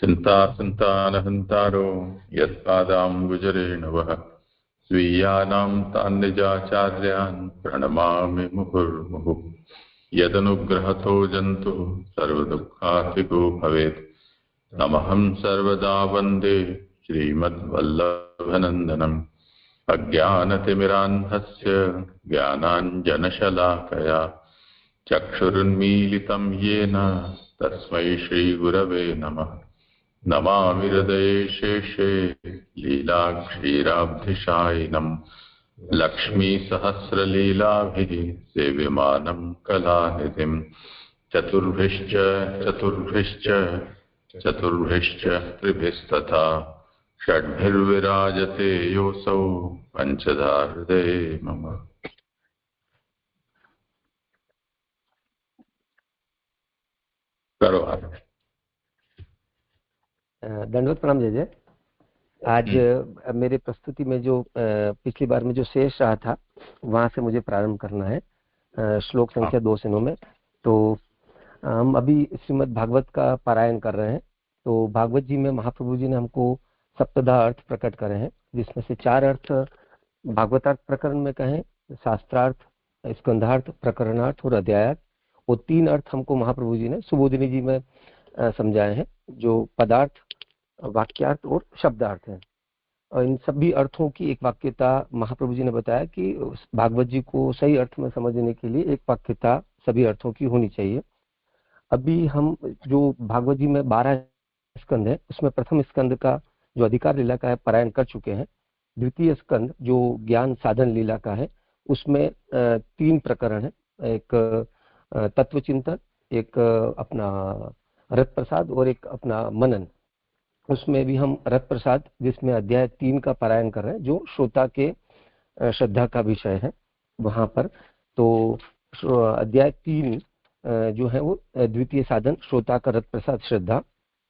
चिन्तासन्तानहन्तारो यत्पादाम्बुजरेण वः स्वीयानां तान् निजाचार्यान् प्रणमामि मुहुर्मुहुः। यदनुग्रहतो जन्तुः सर्वदुःखातिको भवेत् तमहं सर्वदा वन्दे श्रीमद्वल्लभनन्दनम्। अज्ञानतिमिरान्धस्य ज्ञानाञ्जनशलाकया चक्षुरुन्मीलितं येन तस्मै श्रीगुरवे नमः। नमामि हृदये शेषे लीलाक्षीराब्धिशायिनम् लक्ष्मीसहस्रलीलाभिः सेव्यमानं कलानिधिम्। चतुर्भिश्च त्रिभिस्तथा षड्भिर्विराजते योऽसौ पञ्चधा हृदये मम। करो आप। दंडवत प्रणाम जय जय। आज मेरे प्रस्तुति में जो पिछली बार में जो शेष रहा था वहां से मुझे प्रारंभ करना है, श्लोक संख्या 2 से 9 में। तो हम अभी श्रीमद् भागवत का पारायण कर रहे हैं। तो भागवत जी में महाप्रभु जी ने हमको सप्तधा अर्थ प्रकट करे हैं, जिसमें से 4 अर्थ भागवतार्थ प्रकरण में कहें, शास्त्रार्थ, स्कंधार्थ, प्रकरणार्थ और अध्यायार्थ, वो 3 अर्थ हमको महाप्रभु जी ने सुबोधिनी जी में समझाए हैं, जो पदार्थ, वाक्यार्थ और शब्दार्थ है। और इन सभी अर्थों की एक वाक्यता महाप्रभु जी ने बताया कि भागवत जी को सही अर्थ में समझने के लिए एक वाक्यता सभी अर्थों की होनी चाहिए। अभी हम जो भागवत जी में 12 स्कंद है, उसमें प्रथम स्कंद का जो अधिकार लीला का है पारायण कर चुके हैं। द्वितीय स्कंद जो ज्ञान साधन लीला का है, उसमें 3 प्रकरण है, एक तत्वचिंतन, एक अपना रथ प्रसाद और एक अपना मनन। उसमें भी हम रथ प्रसाद, जिसमें अध्याय 3 का पारायण कर रहे हैं, जो श्रोता के श्रद्धा का विषय है वहां पर। तो अध्याय 3 जो है वो द्वितीय साधन श्रोता का रथ प्रसाद श्रद्धा,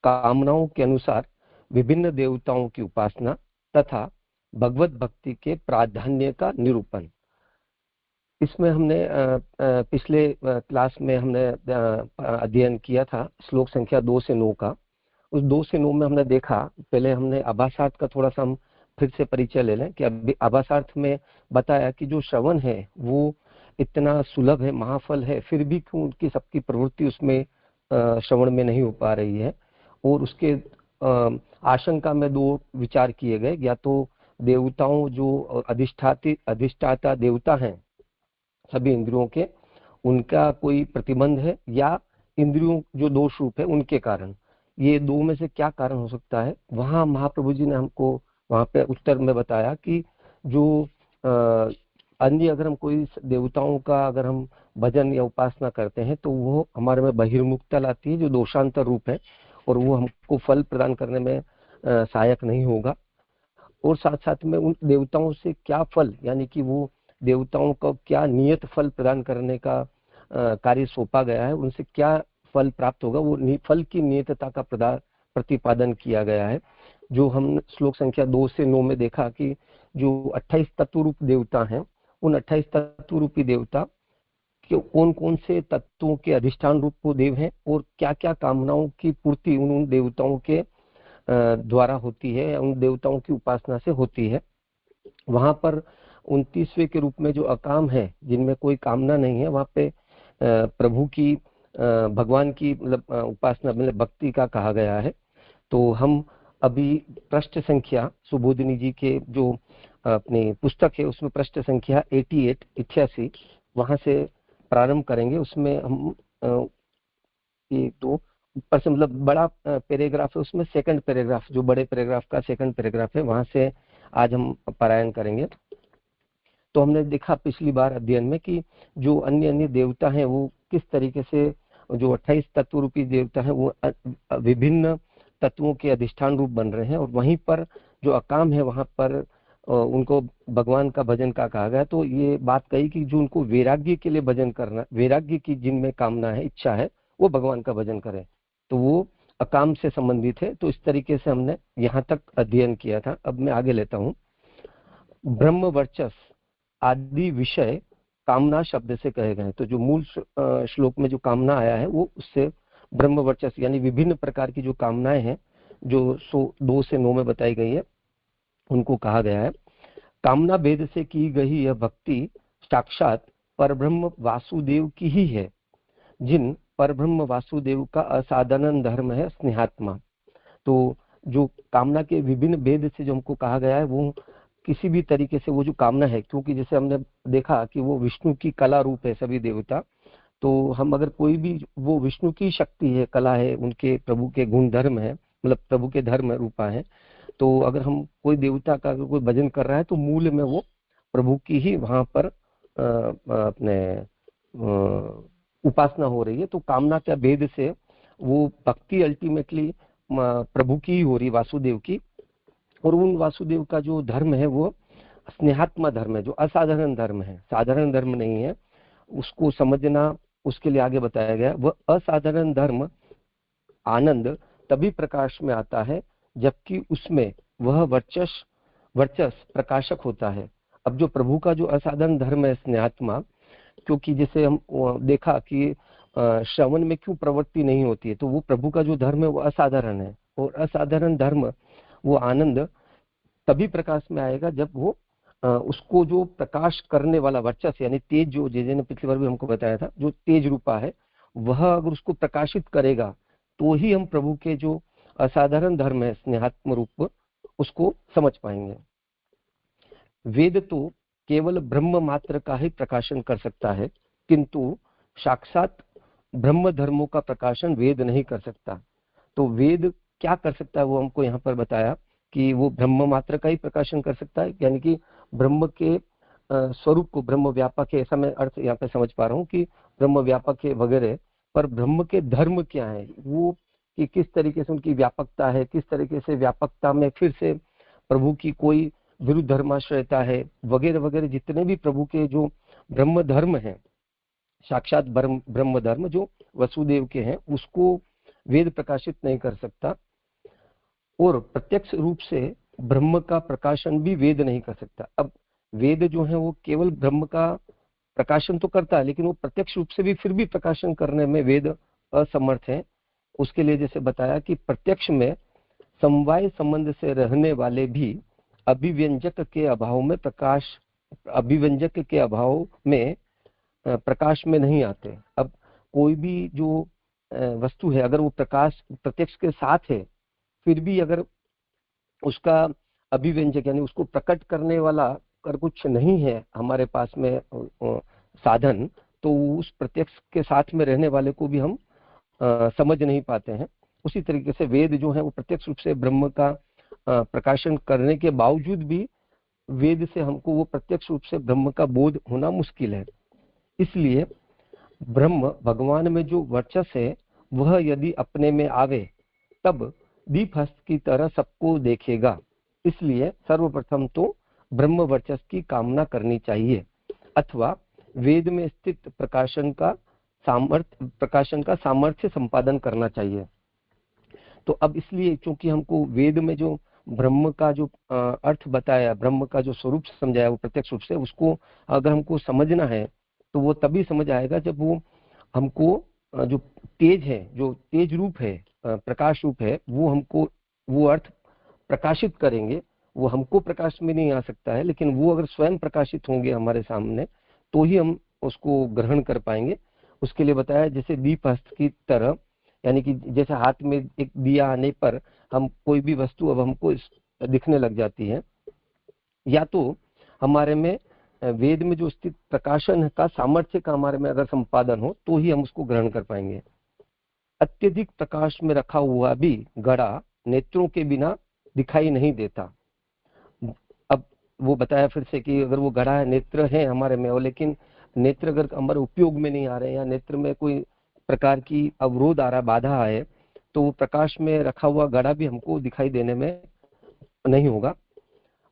कामनाओं के अनुसार विभिन्न देवताओं की उपासना तथा भगवत भक्ति के प्राधान्य का निरूपण। इसमें हमने पिछले क्लास में हमने अध्ययन किया था श्लोक संख्या 2 से 9 का। उस 2 से 9 में हमने देखा, पहले हमने आभासार्थ का थोड़ा सा हम फिर से परिचय ले लें कि अभी आभासार्थ में बताया कि जो श्रवण है वो इतना सुलभ है, महाफल है, फिर भी क्यों उनकी सबकी प्रवृत्ति उसमें श्रवण में नहीं हो पा रही है। और उसके आशंका में 2 विचार किए गए, या तो देवताओं जो अधिष्ठाता देवता हैं सभी इंद्रियों के, उनका कोई प्रतिबंध है, या इंद्रियों जो दोष रूप है उनके कारण। ये 2 में से क्या कारण हो सकता है। वहां महाप्रभु जी ने हमको वहां पे उत्तर में बताया कि जो अन्य अगर हम कोई देवताओं का अगर हम भजन या उपासना करते हैं तो वो हमारे में बहिर्मुखता लाती है, जो दोषांतर रूप है, और वो हमको फल प्रदान करने में सहायक नहीं होगा। और साथ साथ में उन देवताओं से क्या फल, यानी कि वो देवताओं को क्या नियत फल प्रदान करने का कार्य सौंपा गया है, उनसे क्या फल प्राप्त होगा, वो फल की नियतता का प्रतिपादन किया गया है। जो हम श्लोक संख्या 2 से 9 में देखा कि जो 28 तत्व रूप देवता हैं, उन 28 तत्व रूपी देवता कौन कौन से तत्वों के अधिष्ठान रूप वो देव हैं, और क्या क्या कामनाओं की पूर्ति उन देवताओं के द्वारा होती है, उन देवताओं की उपासना से होती है। वहां पर 29वें के रूप में जो अकाम है, जिनमें कोई कामना नहीं है, वहां पे प्रभु की भगवान की मतलब उपासना मतलब भक्ति का कहा गया है। तो हम अभी पृष्ठ संख्या सुबोधिनी जी के जो अपनी पुस्तक है उसमें पृष्ठ संख्या 88 वहां से प्रारंभ करेंगे। उसमें हम 1-2 ऊपर से मतलब बड़ा पैराग्राफ है, उसमें सेकंड पैराग्राफ, जो बड़े पैराग्राफ का सेकंड पैराग्राफ है, वहां से आज हम पारायण करेंगे। तो हमने देखा पिछली बार अध्ययन में कि जो अन्य देवता हैं वो किस तरीके से, जो 28 तत्व रूपी देवता हैं वो विभिन्न तत्वों के अधिष्ठान रूप बन रहे हैं, और वहीं पर जो अकाम है वहां पर उनको भगवान का भजन का कहा गया। तो ये बात कही कि जो उनको वैराग्य के लिए भजन करना, वैराग्य की जिनमें कामना है, इच्छा है, वो भगवान का भजन करें, तो वो अकाम से संबंधित है। तो इस तरीके से हमने यहाँ तक अध्ययन किया था। अब मैं आगे लेता हूँ। ब्रह्म वर्चस आदि विषय कामना शब्द से कहे गए। तो जो मूल श्लोक में जो कामना आया है वो उससे ब्रह्म वर्चस यानी विभिन्न प्रकार की जो कामनाएं हैं जो 2 से 9 में बताई गई है उनको कहा गया है, कामना भेद से की गई यह भक्ति साक्षात परब्रह्म वासुदेव की ही है, जिन परब्रह्म वासुदेव का असाधारण धर्म है स्नेहात्मा। तो जो कामना के विभिन्न भेद से जो हमको कहा गया है वो किसी भी तरीके से वो जो कामना है, क्योंकि जैसे हमने देखा कि वो विष्णु की कला रूप है सभी देवता, तो हम अगर कोई भी वो विष्णु की शक्ति है, कला है, उनके प्रभु के गुण धर्म है, मतलब प्रभु के धर्म रूपा है, तो अगर हम कोई देवता का अगर कोई भजन कर रहा है तो मूल में वो प्रभु की ही वहां पर अपने उपासना हो रही है। तो कामना के भेद से वो भक्ति अल्टीमेटली प्रभु की ही हो रही, वासुदेव की, और उन वासुदेव का जो धर्म है वो स्नेहात्मा धर्म है, जो असाधारण धर्म है, साधारण धर्म नहीं है। उसको समझना उसके लिए आगे बताया गया, वह असाधारण धर्म आनंद तभी प्रकाश में आता है जबकि उसमें वह वर्चस प्रकाशक होता है। अब जो प्रभु का जो असाधारण धर्म है स्नेहात्मा, क्योंकि जैसे हम देखा कि श्रवण में क्यों प्रवृत्ति नहीं होती है, तो वो प्रभु का जो धर्म है वो असाधारण है, और असाधारण धर्म वो आनंद तभी प्रकाश में आएगा जब वो उसको जो प्रकाश करने वाला वर्चस यानी तेज, जो जे ने पिछली बार भी हमको बताया था, जो तेज रूपा है वह अगर उसको प्रकाशित करेगा तो ही हम प्रभु के जो असाधारण धर्म है स्नेहात्म रूप उसको समझ पाएंगे। वेद तो केवल ब्रह्म मात्र का ही प्रकाशन कर सकता है, किंतु साक्षात ब्रह्म धर्मों का प्रकाशन वेद नहीं कर सकता। तो वेद क्या कर सकता है वो हमको यहाँ पर बताया कि वो ब्रह्म मात्र का ही प्रकाशन कर सकता है, यानी कि ब्रह्म के स्वरूप को, ब्रह्म व्यापक है, ऐसा मैं अर्थ यहाँ पे समझ पा रहा हूँ कि ब्रह्म व्यापक है वगैरह, पर ब्रह्म के धर्म क्या है वो, कि किस तरीके से उनकी व्यापकता है, किस तरीके से व्यापकता में फिर से प्रभु की कोई विरुद्ध धर्माश्रयता है वगैरह वगैरह, जितने भी प्रभु के जो ब्रह्म धर्म है, साक्षात ब्रह्म धर्म जो वसुदेव के हैं, उसको वेद प्रकाशित नहीं कर सकता। और प्रत्यक्ष रूप से ब्रह्म का प्रकाशन भी वेद नहीं कर सकता। अब वेद जो है वो केवल ब्रह्म का प्रकाशन तो करता है, लेकिन वो प्रत्यक्ष रूप से भी फिर भी प्रकाशन करने में वेद असमर्थ है। उसके लिए जैसे बताया कि प्रत्यक्ष में समवाय संबंध से रहने वाले भी अभिव्यंजक के अभाव में प्रकाश में नहीं आते। अब कोई भी जो वस्तु है अगर वो प्रकाश प्रत्यक्ष के साथ है, फिर भी अगर उसका अभिव्यंजक यानी उसको प्रकट करने वाला अगर कुछ नहीं है हमारे पास में साधन, तो उस प्रत्यक्ष के साथ में रहने वाले को भी हम समझ नहीं पाते हैं। उसी तरीके से वेद जो है वो प्रत्यक्ष रूप से ब्रह्म का प्रकाशन करने के बावजूद भी वेद से हमको वो प्रत्यक्ष रूप से ब्रह्म का बोध होना मुश्किल है। इसलिए ब्रह्म भगवान में जो वर्चस है वह यदि अपने में आवे तब दीप हस्त की तरह सबको देखेगा। इसलिए सर्वप्रथम तो ब्रह्म वर्चस की कामना करनी चाहिए, अथवा वेद में स्थित प्रकाशन का सामर्थ्य संपादन करना चाहिए। तो अब इसलिए क्योंकि हमको वेद में जो ब्रह्म का जो अर्थ बताया, ब्रह्म का जो स्वरूप समझाया वो प्रत्यक्ष रूप से, उसको अगर हमको समझना है तो वो तभी समझ आएगा जब वो हमको जो तेज है, जो तेज रूप है, प्रकाश रूप है, वो हमको वो अर्थ प्रकाशित करेंगे। वो हमको प्रकाश में नहीं आ सकता है, लेकिन वो अगर स्वयं प्रकाशित होंगे हमारे सामने तो ही हम उसको ग्रहण कर पाएंगे। उसके लिए बताया जैसे दीप हस्त की तरह, यानी कि जैसे हाथ में एक दिया आने पर हम कोई भी वस्तु अब हमको दिखने लग जाती है, या तो हमारे में वेद में जो स्थित प्रकाशन का सामर्थ्य का हमारे में अगर संपादन हो तो ही हम उसको ग्रहण कर पाएंगे। अत्यधिक प्रकाश में रखा हुआ भी घड़ा नेत्रों के बिना दिखाई नहीं देता। अब वो बताया फिर से कि अगर वो घड़ा है, नेत्र है हमारे में, और लेकिन नेत्र अगर हमारे उपयोग में नहीं आ रहे हैं या नेत्र में कोई प्रकार की अवरोध आ रहा, बाधा है, तो वो प्रकाश में रखा हुआ घड़ा भी हमको दिखाई देने में नहीं होगा।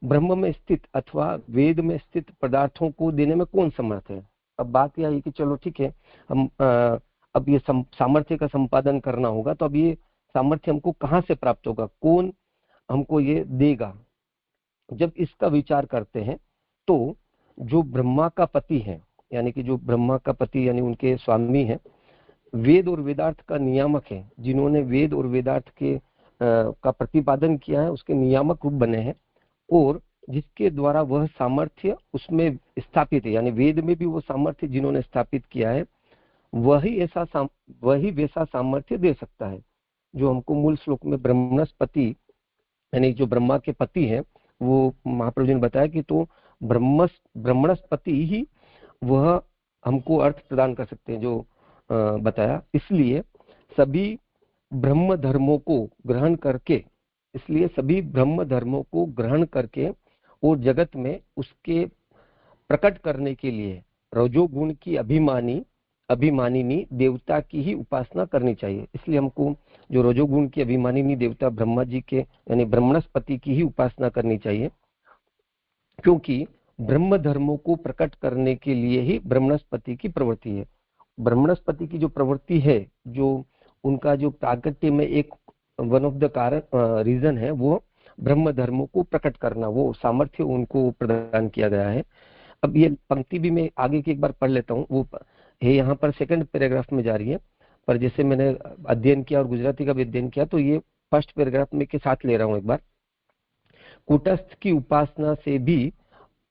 ब्रह्म में स्थित अथवा वेद में स्थित पदार्थों को देने में कौन समर्थ है? अब बात यह है कि चलो ठीक है, हम अब ये सामर्थ्य का संपादन करना होगा, तो अब ये सामर्थ्य हमको कहाँ से प्राप्त होगा, कौन हमको ये देगा? जब इसका विचार करते हैं तो जो ब्रह्मा का पति है, यानी कि जो ब्रह्मा का पति यानी उनके स्वामी है, वेद और वेदार्थ का नियामक है, जिन्होंने वेद और वेदार्थ के का प्रतिपादन किया है, उसके नियामक रूप बने हैं, और जिसके द्वारा वह सामर्थ्य उसमें स्थापित है, यानी वेद में भी वो सामर्थ्य जिन्होंने स्थापित किया है वही वैसा सामर्थ्य दे सकता है जो हमको मूल श्लोक में ब्रह्मणस्पति, यानी जो ब्रह्मा के पति हैं, वो महाप्रभु जी ने बताया कि तो ब्रह्मणस्पति ही वह हमको अर्थ प्रदान कर सकते हैं, जो बताया। इसलिए सभी ब्रह्म धर्मों को ग्रहण करके और जगत में उसके प्रकट करने के लिए रजोगुण की अभिमानिनी देवता की ही उपासना करनी चाहिए। इसलिए हमको जो रजोगुण की अभिमानिनी देवता ब्रह्मा जी के यानी ब्रह्मणस्पति की ही उपासना करनी चाहिए, क्योंकि ब्रह्म धर्मों को प्रकट करने के लिए ही ब्रह्मणस्पति की प्रवृत्ति है। ब्रह्मणस्पति की जो प्रवृत्ति है, जो उनका जो प्रागट्य में एक वन ऑफ द कारण रीजन है, वो ब्रह्म धर्मों को प्रकट करना, वो सामर्थ्य उनको प्रदान किया गया है। अब ये पंक्ति भी मैं आगे की एक बार पढ़ लेता हूँ, वो है यहाँ पर सेकंड पैराग्राफ में जा रही है, पर जैसे मैंने अध्ययन किया और गुजराती का भी अध्ययन किया तो ये फर्स्ट पैराग्राफ में के साथ ले रहा हूँ एक बार। कूटस्थ की उपासना से भी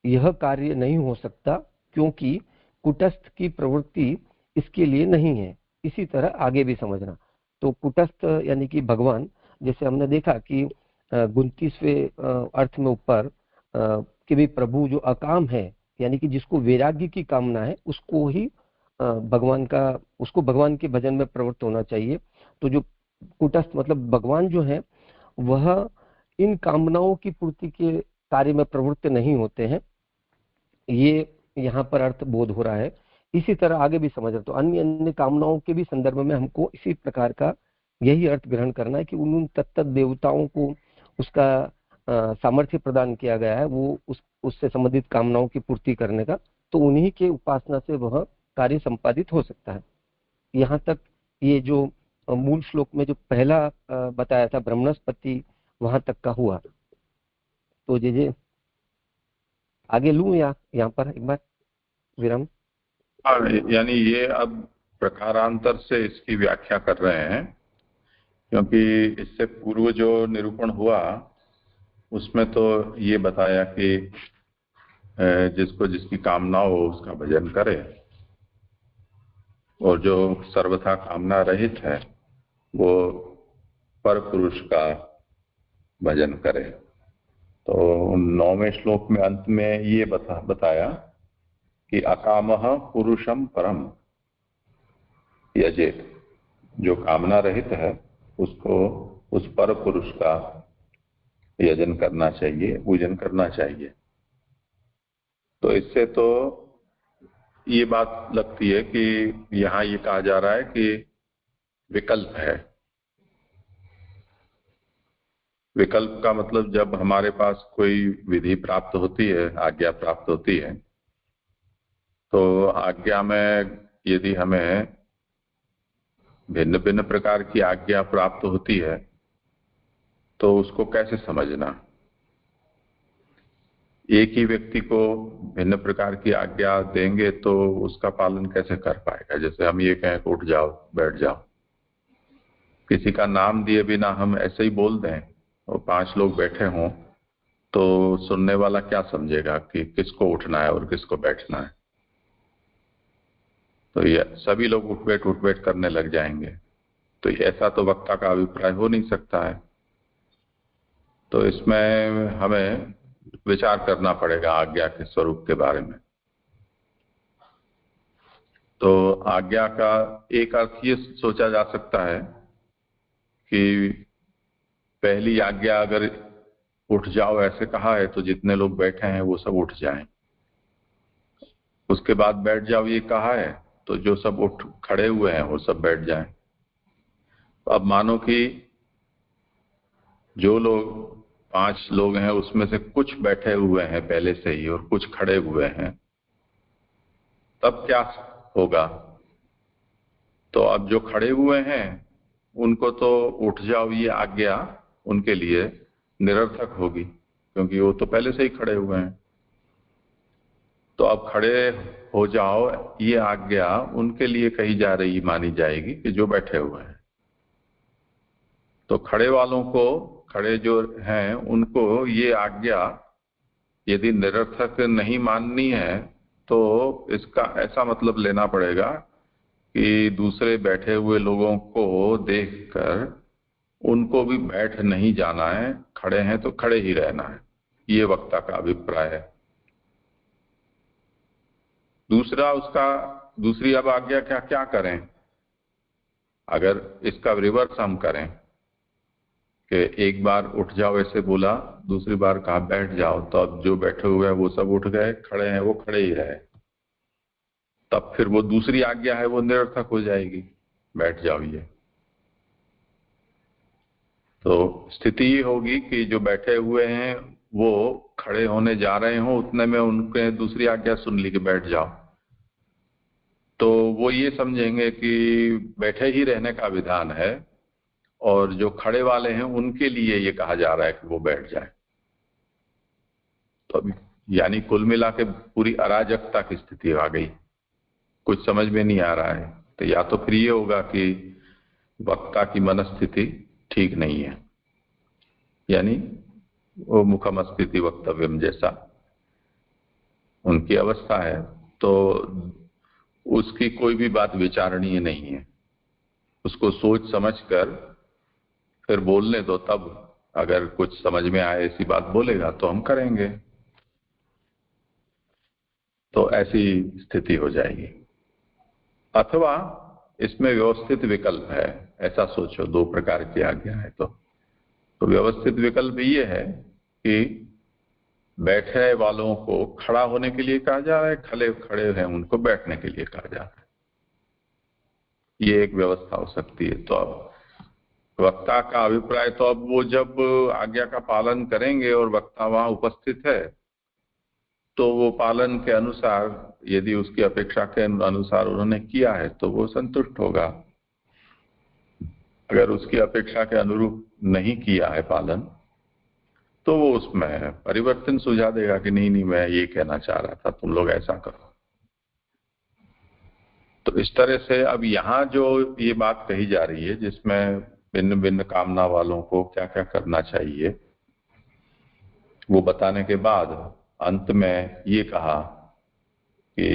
यह कार्य नहीं हो सकता, क्योंकि कूटस्थ की प्रवृत्ति इसके लिए नहीं है। इसी तरह आगे भी समझना। तो कूटस्थ यानी कि भगवान, जैसे हमने देखा कि 29वें अर्थ में ऊपर कि भी प्रभु जो अकाम है, यानी कि जिसको वैराग्य की कामना है, उसको ही भगवान के भजन में प्रवृत्त होना चाहिए। तो जो कूटस्थ मतलब भगवान जो है वह इन कामनाओं की पूर्ति के कार्य में प्रवृत्त नहीं होते हैं, ये यहाँ पर अर्थ बोध हो रहा है। इसी तरह आगे भी समझ रहे तो अन्य अन्य कामनाओं के भी संदर्भ में हमको इसी प्रकार का यही अर्थ ग्रहण करना है कि उन तत्त देवताओं को उसका सामर्थ्य प्रदान किया गया है, वो उससे संबंधित कामनाओं की पूर्ति करने का, तो उन्हीं के उपासना से वह कार्य संपादित हो सकता है। यहाँ तक ये जो मूल श्लोक में जो पहला बताया था ब्रह्मणस्पति, वहां तक का हुआ। तो जे आगे लूं या यहाँ पर एक बार विराम? हाँ, यानी ये अब प्रकारांतर से इसकी व्याख्या कर रहे हैं, क्योंकि इससे पूर्व जो निरूपण हुआ उसमें तो ये बताया कि जिसको जिसकी कामना हो उसका भजन करे, और जो सर्वथा कामना रहित है वो पर पुरुष का भजन करे। तो 9वें श्लोक में अंत में ये बताया कि अकामः पुरुषम परम यजेत, जो कामना रहित है उसको उस पर पुरुष का यजन करना चाहिए, पूजन करना चाहिए। तो इससे तो ये बात लगती है कि यहाँ ये कहा जा रहा है कि विकल्प है। विकल्प का मतलब जब हमारे पास कोई विधि प्राप्त होती है, आज्ञा प्राप्त होती है, तो आज्ञा में यदि हमें भिन्न भिन्न प्रकार की आज्ञा प्राप्त होती है तो उसको कैसे समझना। एक ही व्यक्ति को भिन्न प्रकार की आज्ञा देंगे तो उसका पालन कैसे कर पाएगा। जैसे हम ये कहें कि उठ जाओ, बैठ जाओ, किसी का नाम दिए बिना हम ऐसे ही बोल दें और 5 लोग बैठे हों तो सुनने वाला क्या समझेगा कि किसको उठना है और किसको बैठना है। तो ये सभी लोग उठ बैठ करने लग जाएंगे, तो ऐसा तो वक्ता का अभिप्राय हो नहीं सकता है। तो इसमें हमें विचार करना पड़ेगा आज्ञा के स्वरूप के बारे में। तो आज्ञा का एक अर्थ ये सोचा जा सकता है कि पहली आज्ञा अगर उठ जाओ ऐसे कहा है तो जितने लोग बैठे हैं वो सब उठ जाएं। उसके बाद बैठ जाओ ये कहा है तो जो सब उठ खड़े हुए हैं वो सब बैठ जाएं। अब मानो कि जो लोग 5 लोग हैं उसमें से कुछ बैठे हुए हैं पहले से ही और कुछ खड़े हुए हैं, तब क्या होगा। तो अब जो खड़े हुए हैं उनको तो उठ जाओ ये आज्ञा उनके लिए निरर्थक होगी, क्योंकि वो तो पहले से ही खड़े हुए हैं। तो अब खड़े हो जाओ ये आज्ञा उनके लिए कही जा रही मानी जाएगी कि जो बैठे हुए हैं। तो खड़े वालों को, खड़े जो हैं उनको ये आज्ञा यदि निरर्थक नहीं माननी है तो इसका ऐसा मतलब लेना पड़ेगा कि दूसरे बैठे हुए लोगों को देखकर उनको भी बैठ नहीं जाना है, खड़े हैं तो खड़े ही रहना है, ये वक्ता का अभिप्राय है। दूसरी अब आज्ञा क्या क्या करें? अगर इसका रिवर्स हम करें कि एक बार उठ जाओ ऐसे बोला, दूसरी बार कहा बैठ जाओ, तो अब जो बैठे हुए हैं वो सब उठ गए, खड़े हैं वो खड़े ही रहे, तब फिर वो दूसरी आज्ञा है वो निरर्थक हो जाएगी, बैठ जाओ ये। तो स्थिति ये होगी कि जो बैठे हुए हैं वो खड़े होने जा रहे हों, उतने में उनके दूसरी आज्ञा सुन ली कि बैठ जाओ, तो वो ये समझेंगे कि बैठे ही रहने का विधान है और जो खड़े वाले हैं उनके लिए ये कहा जा रहा है कि वो बैठ जाए। तो अभी यानी कुल मिला के पूरी अराजकता की स्थिति आ गई, कुछ समझ में नहीं आ रहा है। तो या तो फिर ये होगा कि वक्ता की मनस्थिति ठीक नहीं है, यानी वो मुखम स्थिति वक्तव्यम जैसा उनकी अवस्था है, तो उसकी कोई भी बात विचारणीय नहीं है, उसको सोच समझकर फिर बोलने दो, तब अगर कुछ समझ में आए ऐसी बात बोलेगा तो हम करेंगे। तो ऐसी स्थिति हो जाएगी। अथवा इसमें व्यवस्थित विकल्प है, ऐसा सोचो, दो प्रकार की आज्ञा है। तो व्यवस्थित विकल्प ये है कि बैठे वालों को खड़ा होने के लिए कहा जा रहा है, खड़े हैं उनको बैठने के लिए कहा जा रहा है, ये एक व्यवस्था हो सकती है। तो अब वक्ता का अभिप्राय, तो अब वो जब आज्ञा का पालन करेंगे और वक्ता वहां उपस्थित है तो वो पालन के अनुसार, यदि उसकी अपेक्षा के अनुसार उन्होंने किया है तो वो संतुष्ट होगा। अगर उसकी अपेक्षा के अनुरूप नहीं किया है पालन तो वो उसमें परिवर्तन सुझा देगा कि नहीं मैं ये कहना चाह रहा था, तुम लोग ऐसा करो। तो इस तरह से अब यहाँ जो ये बात कही जा रही है जिसमें भिन्न भिन्न कामना वालों को क्या क्या करना चाहिए, वो बताने के बाद अंत में ये कहा कि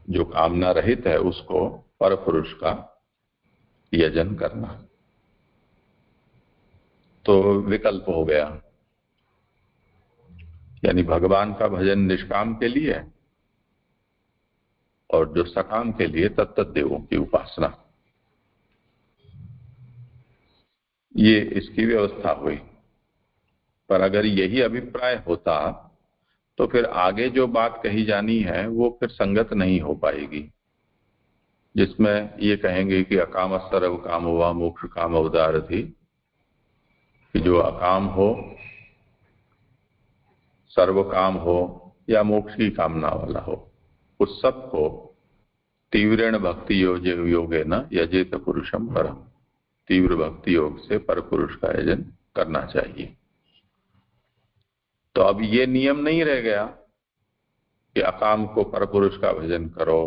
जो कामना रहित है उसको परपुरुष का यजन करना। तो विकल्प हो गया, यानी भगवान का भजन निष्काम के लिए और जो सकाम के लिए तत्त देवों की उपासना, ये इसकी व्यवस्था हुई। पर अगर यही अभिप्राय होता तो फिर आगे जो बात कही जानी है वो फिर संगत नहीं हो पाएगी, जिसमें ये कहेंगे कि अकाम सर्व काम हुआ मोक्ष काम अवतार थी, कि जो अकाम हो, सर्व काम हो या मोक्ष की कामना वाला हो, उस सबको तीव्रेण भक्ति योगे न यजेत पुरुषम परम, तीव्र भक्ति योग से पर पुरुष का यजन करना चाहिए। तो अब ये नियम नहीं रह गया कि अकाम को परपुरुष का भजन करो,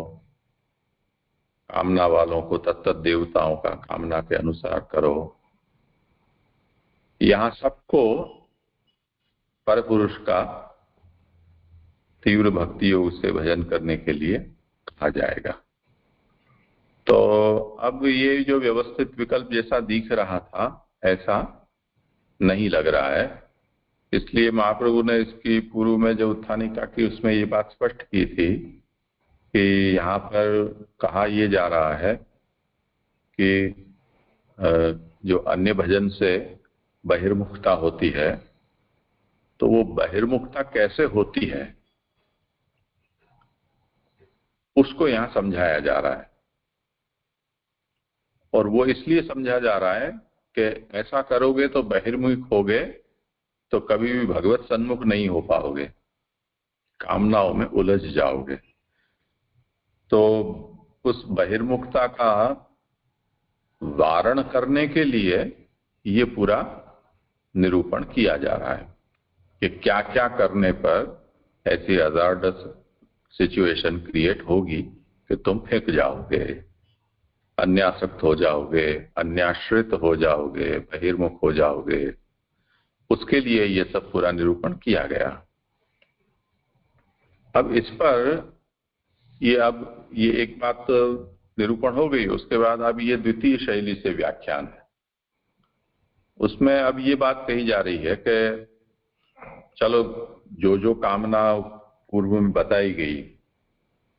कामना वालों को तत्त देवताओं का कामना के अनुसार करो। यहां सबको परपुरुष का तीव्र भक्ति योग से भजन करने के लिए कहा जाएगा। तो अब ये जो व्यवस्थित विकल्प जैसा दिख रहा था ऐसा नहीं लग रहा है, इसलिए महाप्रभु ने इसकी पूर्व में जो उत्थानिका की उसमें ये बात स्पष्ट की थी कि यहाँ पर कहा यह जा रहा है कि जो अन्य भजन से बहिर्मुखता होती है, तो वो बहिर्मुखता कैसे होती है उसको यहाँ समझाया जा रहा है। और वो इसलिए समझा जा रहा है कि ऐसा करोगे तो बहिर्मुख होगे तो कभी भी भगवत सन्मुख नहीं हो पाओगे, कामनाओं में उलझ जाओगे। तो उस बहिर्मुखता का वारण करने के लिए ये पूरा निरूपण किया जा रहा है कि क्या क्या करने पर ऐसी हजार्डस सिचुएशन क्रिएट होगी कि तुम फेंक जाओगे, अन्यासक्त हो जाओगे, अन्याश्रित हो जाओगे, बहिर्मुख हो जाओगे। उसके लिए ये सब पूरा निरूपण किया गया। अब इस पर ये एक बात निरूपण हो गई। उसके बाद अब ये द्वितीय शैली से व्याख्यान है। उसमें अब ये बात कही जा रही है कि चलो जो जो कामना पूर्व में बताई गई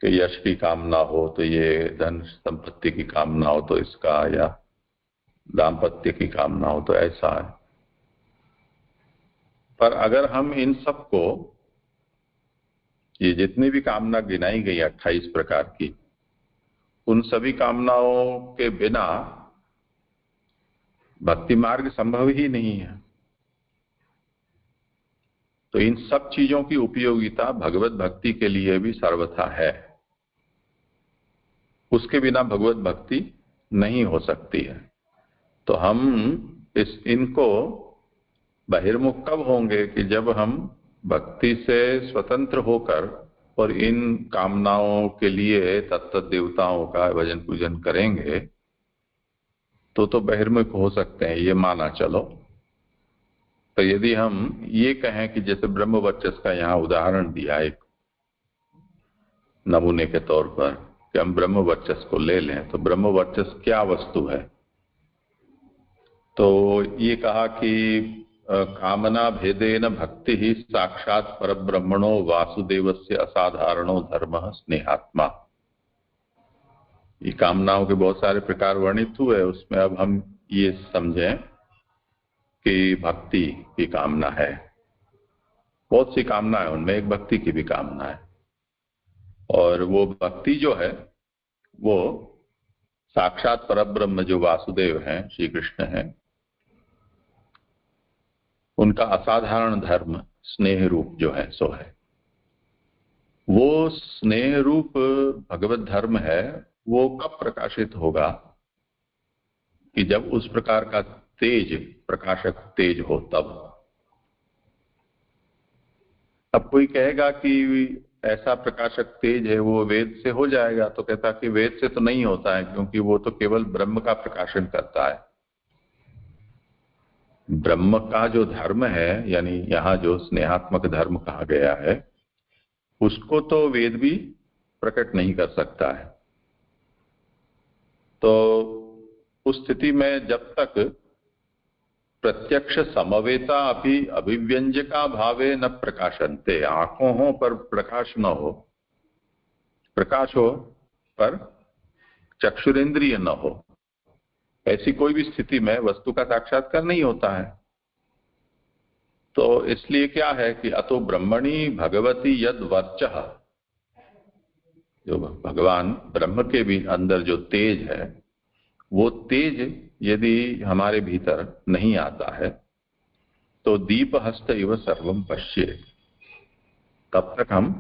कि यश की कामना हो तो ये, धन संपत्ति की कामना हो तो इसका, या दाम्पत्य की कामना हो तो ऐसा है। पर अगर हम इन सबको, ये जितनी भी कामना गिनाई गई 28 प्रकार की, उन सभी कामनाओं के बिना भक्ति मार्ग संभव ही नहीं है। तो इन सब चीजों की उपयोगिता भगवत भक्ति के लिए भी सर्वथा है। उसके बिना भगवत भक्ति नहीं हो सकती है। तो हम इनको बहिर्मुख कब होंगे कि जब हम भक्ति से स्वतंत्र होकर और इन कामनाओं के लिए तत्त देवताओं का भजन पूजन करेंगे तो बहिर्मुख हो सकते हैं, ये माना चलो। तो यदि हम ये कहें कि जैसे ब्रह्म वर्चस्व का यहाँ उदाहरण दिया एक नमूने के तौर पर कि हम ब्रह्म वर्चस्व को ले लें, तो ब्रह्म वर्चस्व क्या वस्तु है? तो ये कहा कि कामना भेदेन भक्ति ही साक्षात परब्रह्मणो वासुदेवस्य असाधारणो धर्मः स्नेहात्मा। ये कामनाओं के बहुत सारे प्रकार वर्णित हुए। उसमें अब हम ये समझें कि भक्ति की कामना है। बहुत सी कामना है, उनमें एक भक्ति की भी कामना है। और वो भक्ति जो है वो साक्षात परब्रह्म जो वासुदेव हैं, श्री कृष्ण हैं, उनका असाधारण धर्म स्नेह रूप जो है सो है। वो स्नेह रूप भगवत धर्म है। वो कब प्रकाशित होगा? कि जब उस प्रकार का तेज, प्रकाशक तेज हो तब। अब कोई कहेगा कि ऐसा प्रकाशक तेज है वो वेद से हो जाएगा, तो कहता कि वेद से तो नहीं होता है, क्योंकि वो तो केवल ब्रह्म का प्रकाशन करता है। ब्रह्म का जो धर्म है, यानी यहाँ जो स्नेहात्मक धर्म कहा गया है, उसको तो वेद भी प्रकट नहीं कर सकता है। तो उस स्थिति में जब तक प्रत्यक्ष समवेता अभी अभिव्यंजका भावे न प्रकाशनते, आंखों हो पर प्रकाश न हो, प्रकाश हो पर चक्षुरेंद्रिय न हो, ऐसी कोई भी स्थिति में वस्तु का साक्षात्कार नहीं होता है। तो इसलिए क्या है कि अतो ब्रह्मणि भगवती यद वर्चः, जो भगवान ब्रह्म के भी अंदर जो तेज है, वो तेज यदि हमारे भीतर नहीं आता है तो दीप हस्त इव सर्वम पश्येत्, तब तक हम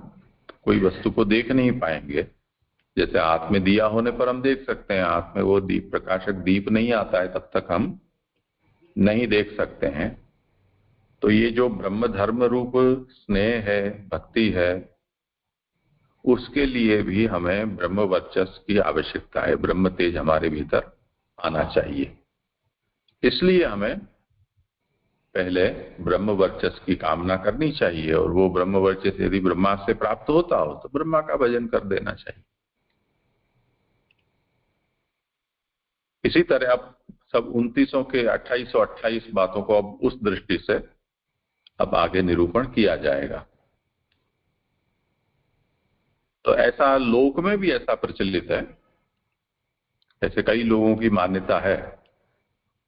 कोई वस्तु को देख नहीं पाएंगे। जैसे हाथ में दिया होने पर हम देख सकते हैं, हाथ में वो दीप, प्रकाशक दीप नहीं आता है तब तक हम नहीं देख सकते हैं। तो ये जो ब्रह्म धर्म रूप स्नेह है, भक्ति है, उसके लिए भी हमें ब्रह्म वर्चस्व की आवश्यकता है। ब्रह्म तेज हमारे भीतर आना चाहिए। इसलिए हमें पहले ब्रह्म वर्चस्व की कामना करनी चाहिए, और वो ब्रह्म वर्चस्व यदि ब्रह्मा से प्राप्त होता हो तो ब्रह्मा का भजन कर देना चाहिए। इसी तरह अब सब 29 के 2828 बातों को अब उस दृष्टि से अब आगे निरूपण किया जाएगा। तो ऐसा लोक में भी ऐसा प्रचलित है, ऐसे कई लोगों की मान्यता है।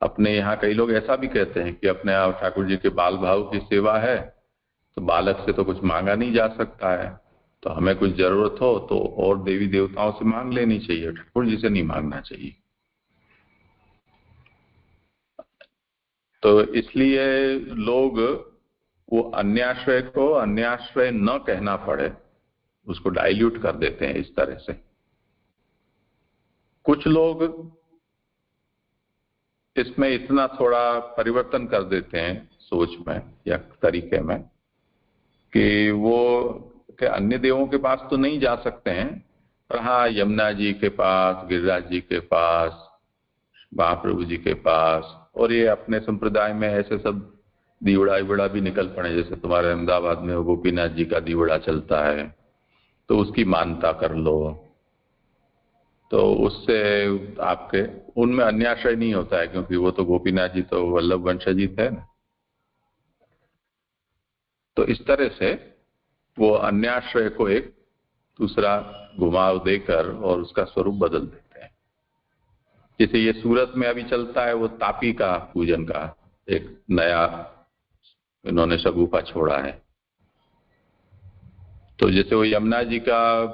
अपने यहाँ कई लोग ऐसा भी कहते हैं कि अपने आप ठाकुर जी के बाल भाव की सेवा है, तो बालक से तो कुछ मांगा नहीं जा सकता है, तो हमें कुछ जरूरत हो तो और देवी देवताओं से मांग लेनी चाहिए, ठाकुर जी से नहीं मांगना चाहिए। तो इसलिए लोग वो अन्याश्रय को अन्याश्रय न कहना पड़े, उसको डाइल्यूट कर देते हैं इस तरह से। कुछ लोग इसमें इतना थोड़ा परिवर्तन कर देते हैं सोच में या तरीके में कि वो के अन्य देवों के पास तो नहीं जा सकते हैं, और हाँ, यमुना जी के पास, गिरिराज जी के पास, महाप्रभु जी के पास, और ये अपने संप्रदाय में ऐसे सब दीवड़ा वीवड़ा भी निकल पड़े। जैसे तुम्हारे अहमदाबाद में वो गोपीनाथ जी का दीवड़ा चलता है, तो उसकी मानता कर लो, तो उससे आपके उनमें अन्याश्रय नहीं होता है, क्योंकि वो तो गोपीनाथ जी तो वल्लभ वंशजित है ना। तो इस तरह से वो अन्याश्रय को एक दूसरा घुमाव देकर और उसका स्वरूप बदल देते हैं। जैसे ये सूरत में अभी चलता है वो तापी का पूजन का एक नया इन्होंने शगुफा छोड़ा है। तो जैसे वो यमुना जी का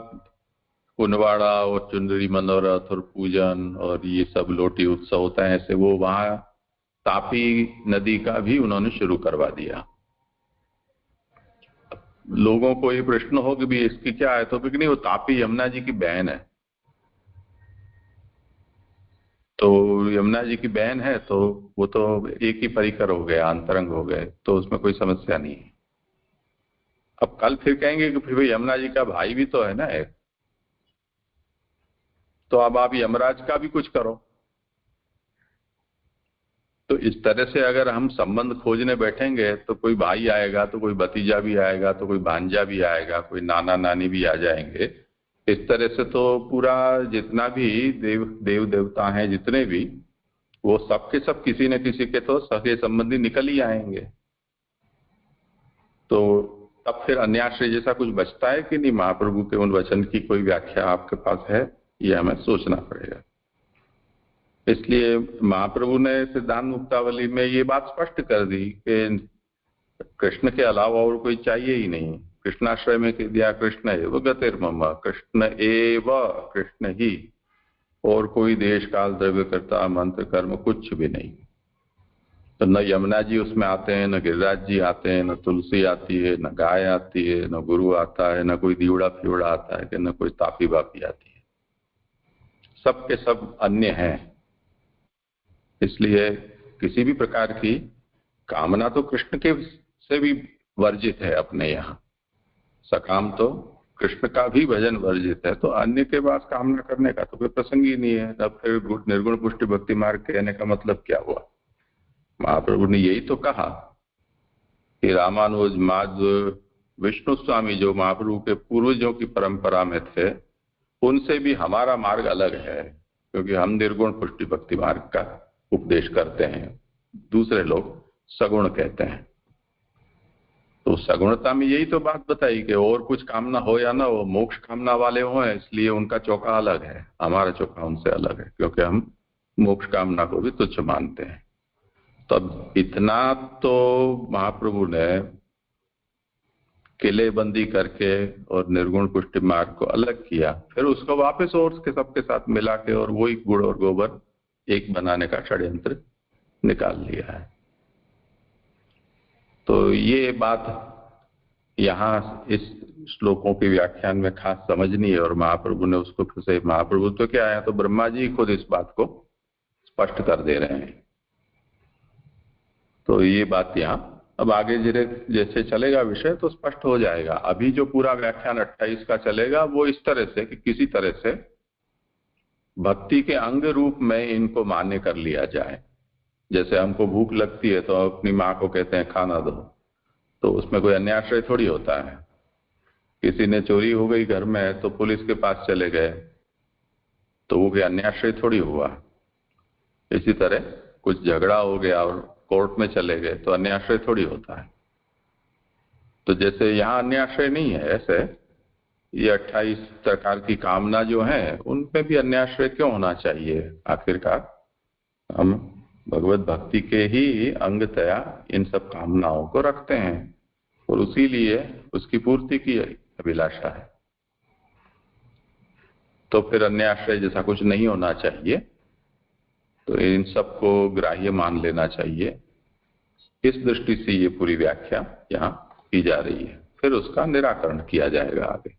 कुनवाड़ा और चुंदरी मनोरथ और पूजन और ये सब लोटी उत्सव होता है, ऐसे वो वहां तापी नदी का भी उन्होंने शुरू करवा दिया। लोगों को ये प्रश्न हो कि भी इसकी क्या है, तो नहीं, वो तापी यमुना जी की बहन है। तो यमुना जी की बहन है तो वो तो एक ही परिकर हो गए, अंतरंग हो गए, तो उसमें कोई समस्या नहीं है। अब कल फिर कहेंगे कि फिर यमुना जी का भाई भी तो है ना एक, तो अब आप यमराज का भी कुछ करो। तो इस तरह से अगर हम संबंध खोजने बैठेंगे तो कोई भाई आएगा, तो कोई भतीजा भी आएगा, तो कोई भांजा भी आएगा, कोई नाना नानी भी आ जाएंगे। इस तरह से तो पूरा जितना भी देव देवता हैं जितने भी, वो सब के सब किसी न किसी के तो सगे संबंधी निकल ही आएंगे। तो तब फिर अन्याश्रय जैसा कुछ बचता है कि नहीं? महाप्रभु के उन वचन की कोई व्याख्या आपके पास है? ये हमें सोचना पड़ेगा। इसलिए महाप्रभु ने सिद्धांत मुक्तावली में ये बात स्पष्ट कर दी कि कृष्ण के अलावा और कोई चाहिए ही नहीं। कृष्णाश्रय में कह दिया कृष्ण एव गतिर्मम, कृष्ण एव, कृष्ण ही, और कोई देश काल द्रव्य कर्ता मंत्र कर्म कुछ भी नहीं। तो न यमुना जी उसमें आते हैं, न गिरिराज जी आते हैं, न तुलसी आती है, न गाय आती है, न गुरु आता है, न कोई दीवड़ा फिवड़ा आता है, कि न कोई तापी बापी आती है। सब के सब अन्य हैं। इसलिए किसी भी प्रकार की कामना तो कृष्ण के से भी वर्जित है अपने यहाँ। सकाम तो कृष्ण का भी भजन वर्जित है, तो अन्य के पास कामना करने का तो कोई प्रसंग ही नहीं है। अब फिर निर्गुण पुष्टि भक्ति मार्ग कहने का मतलब क्या हुआ? महाप्रभु ने यही तो कहा कि रामानुज माधव विष्णु स्वामी जो महाप्रभु के पूर्वजों की परंपरा में थे, उनसे भी हमारा मार्ग अलग है, क्योंकि हम निर्गुण पुष्टि भक्ति मार्ग का उपदेश करते हैं, दूसरे लोग सगुण कहते हैं। तो सगुणता में यही तो बात बताई कि और कुछ कामना हो या ना हो, मोक्ष कामना वाले हो, इसलिए उनका चौका अलग है, हमारा चौका उनसे अलग है, क्योंकि हम मोक्ष कामना को भी तुच्छ मानते हैं। तो अब इतना तो महाप्रभु ने किलेबंदी करके और निर्गुण पुष्टि मार्ग को अलग किया, फिर उसको वापस और उसके सबके साथ मिला के और वही गुड़ और गोबर एक बनाने का षड्यंत्र निकाल लिया है। तो ये बात यहाँ इस श्लोकों की व्याख्यान में खास समझनी है, और महाप्रभु ने उसको फिर से, महाप्रभु तो क्या है, तो ब्रह्मा जी खुद इस बात को स्पष्ट कर दे रहे हैं। तो ये बात यहाँ अब आगे जैसे चलेगा विषय तो स्पष्ट हो जाएगा। अभी जो पूरा व्याख्यान 28 का चलेगा वो इस तरह से कि किसी तरह से भक्ति के अंग रूप में इनको मान्य कर लिया जाए। जैसे हमको भूख लगती है तो अपनी माँ को कहते हैं खाना दो, तो उसमें कोई अन्याश्रय थोड़ी होता है। किसी ने चोरी हो गई घर में तो पुलिस के पास चले गए, तो वो कोई अन्याश्रय थोड़ी हुआ। इसी तरह कुछ झगड़ा हो गया और कोर्ट में चले गए तो अन्याश्रय थोड़ी होता है। तो जैसे यहाँ अन्याश्रय नहीं है, ऐसे ये 28 प्रकार की कामना जो है उनपे भी अन्याश्रय क्यों होना चाहिए? आखिरकार हम भगवत भक्ति के ही अंगतया इन सब कामनाओं को रखते हैं और उसी लिए उसकी पूर्ति की अभिलाषा है। तो फिर अन्याश्रय जैसा कुछ नहीं होना चाहिए, तो इन सबको ग्राह्य मान लेना चाहिए। इस दृष्टि से ये पूरी व्याख्या यहाँ की जा रही है, फिर उसका निराकरण किया जाएगा आगे।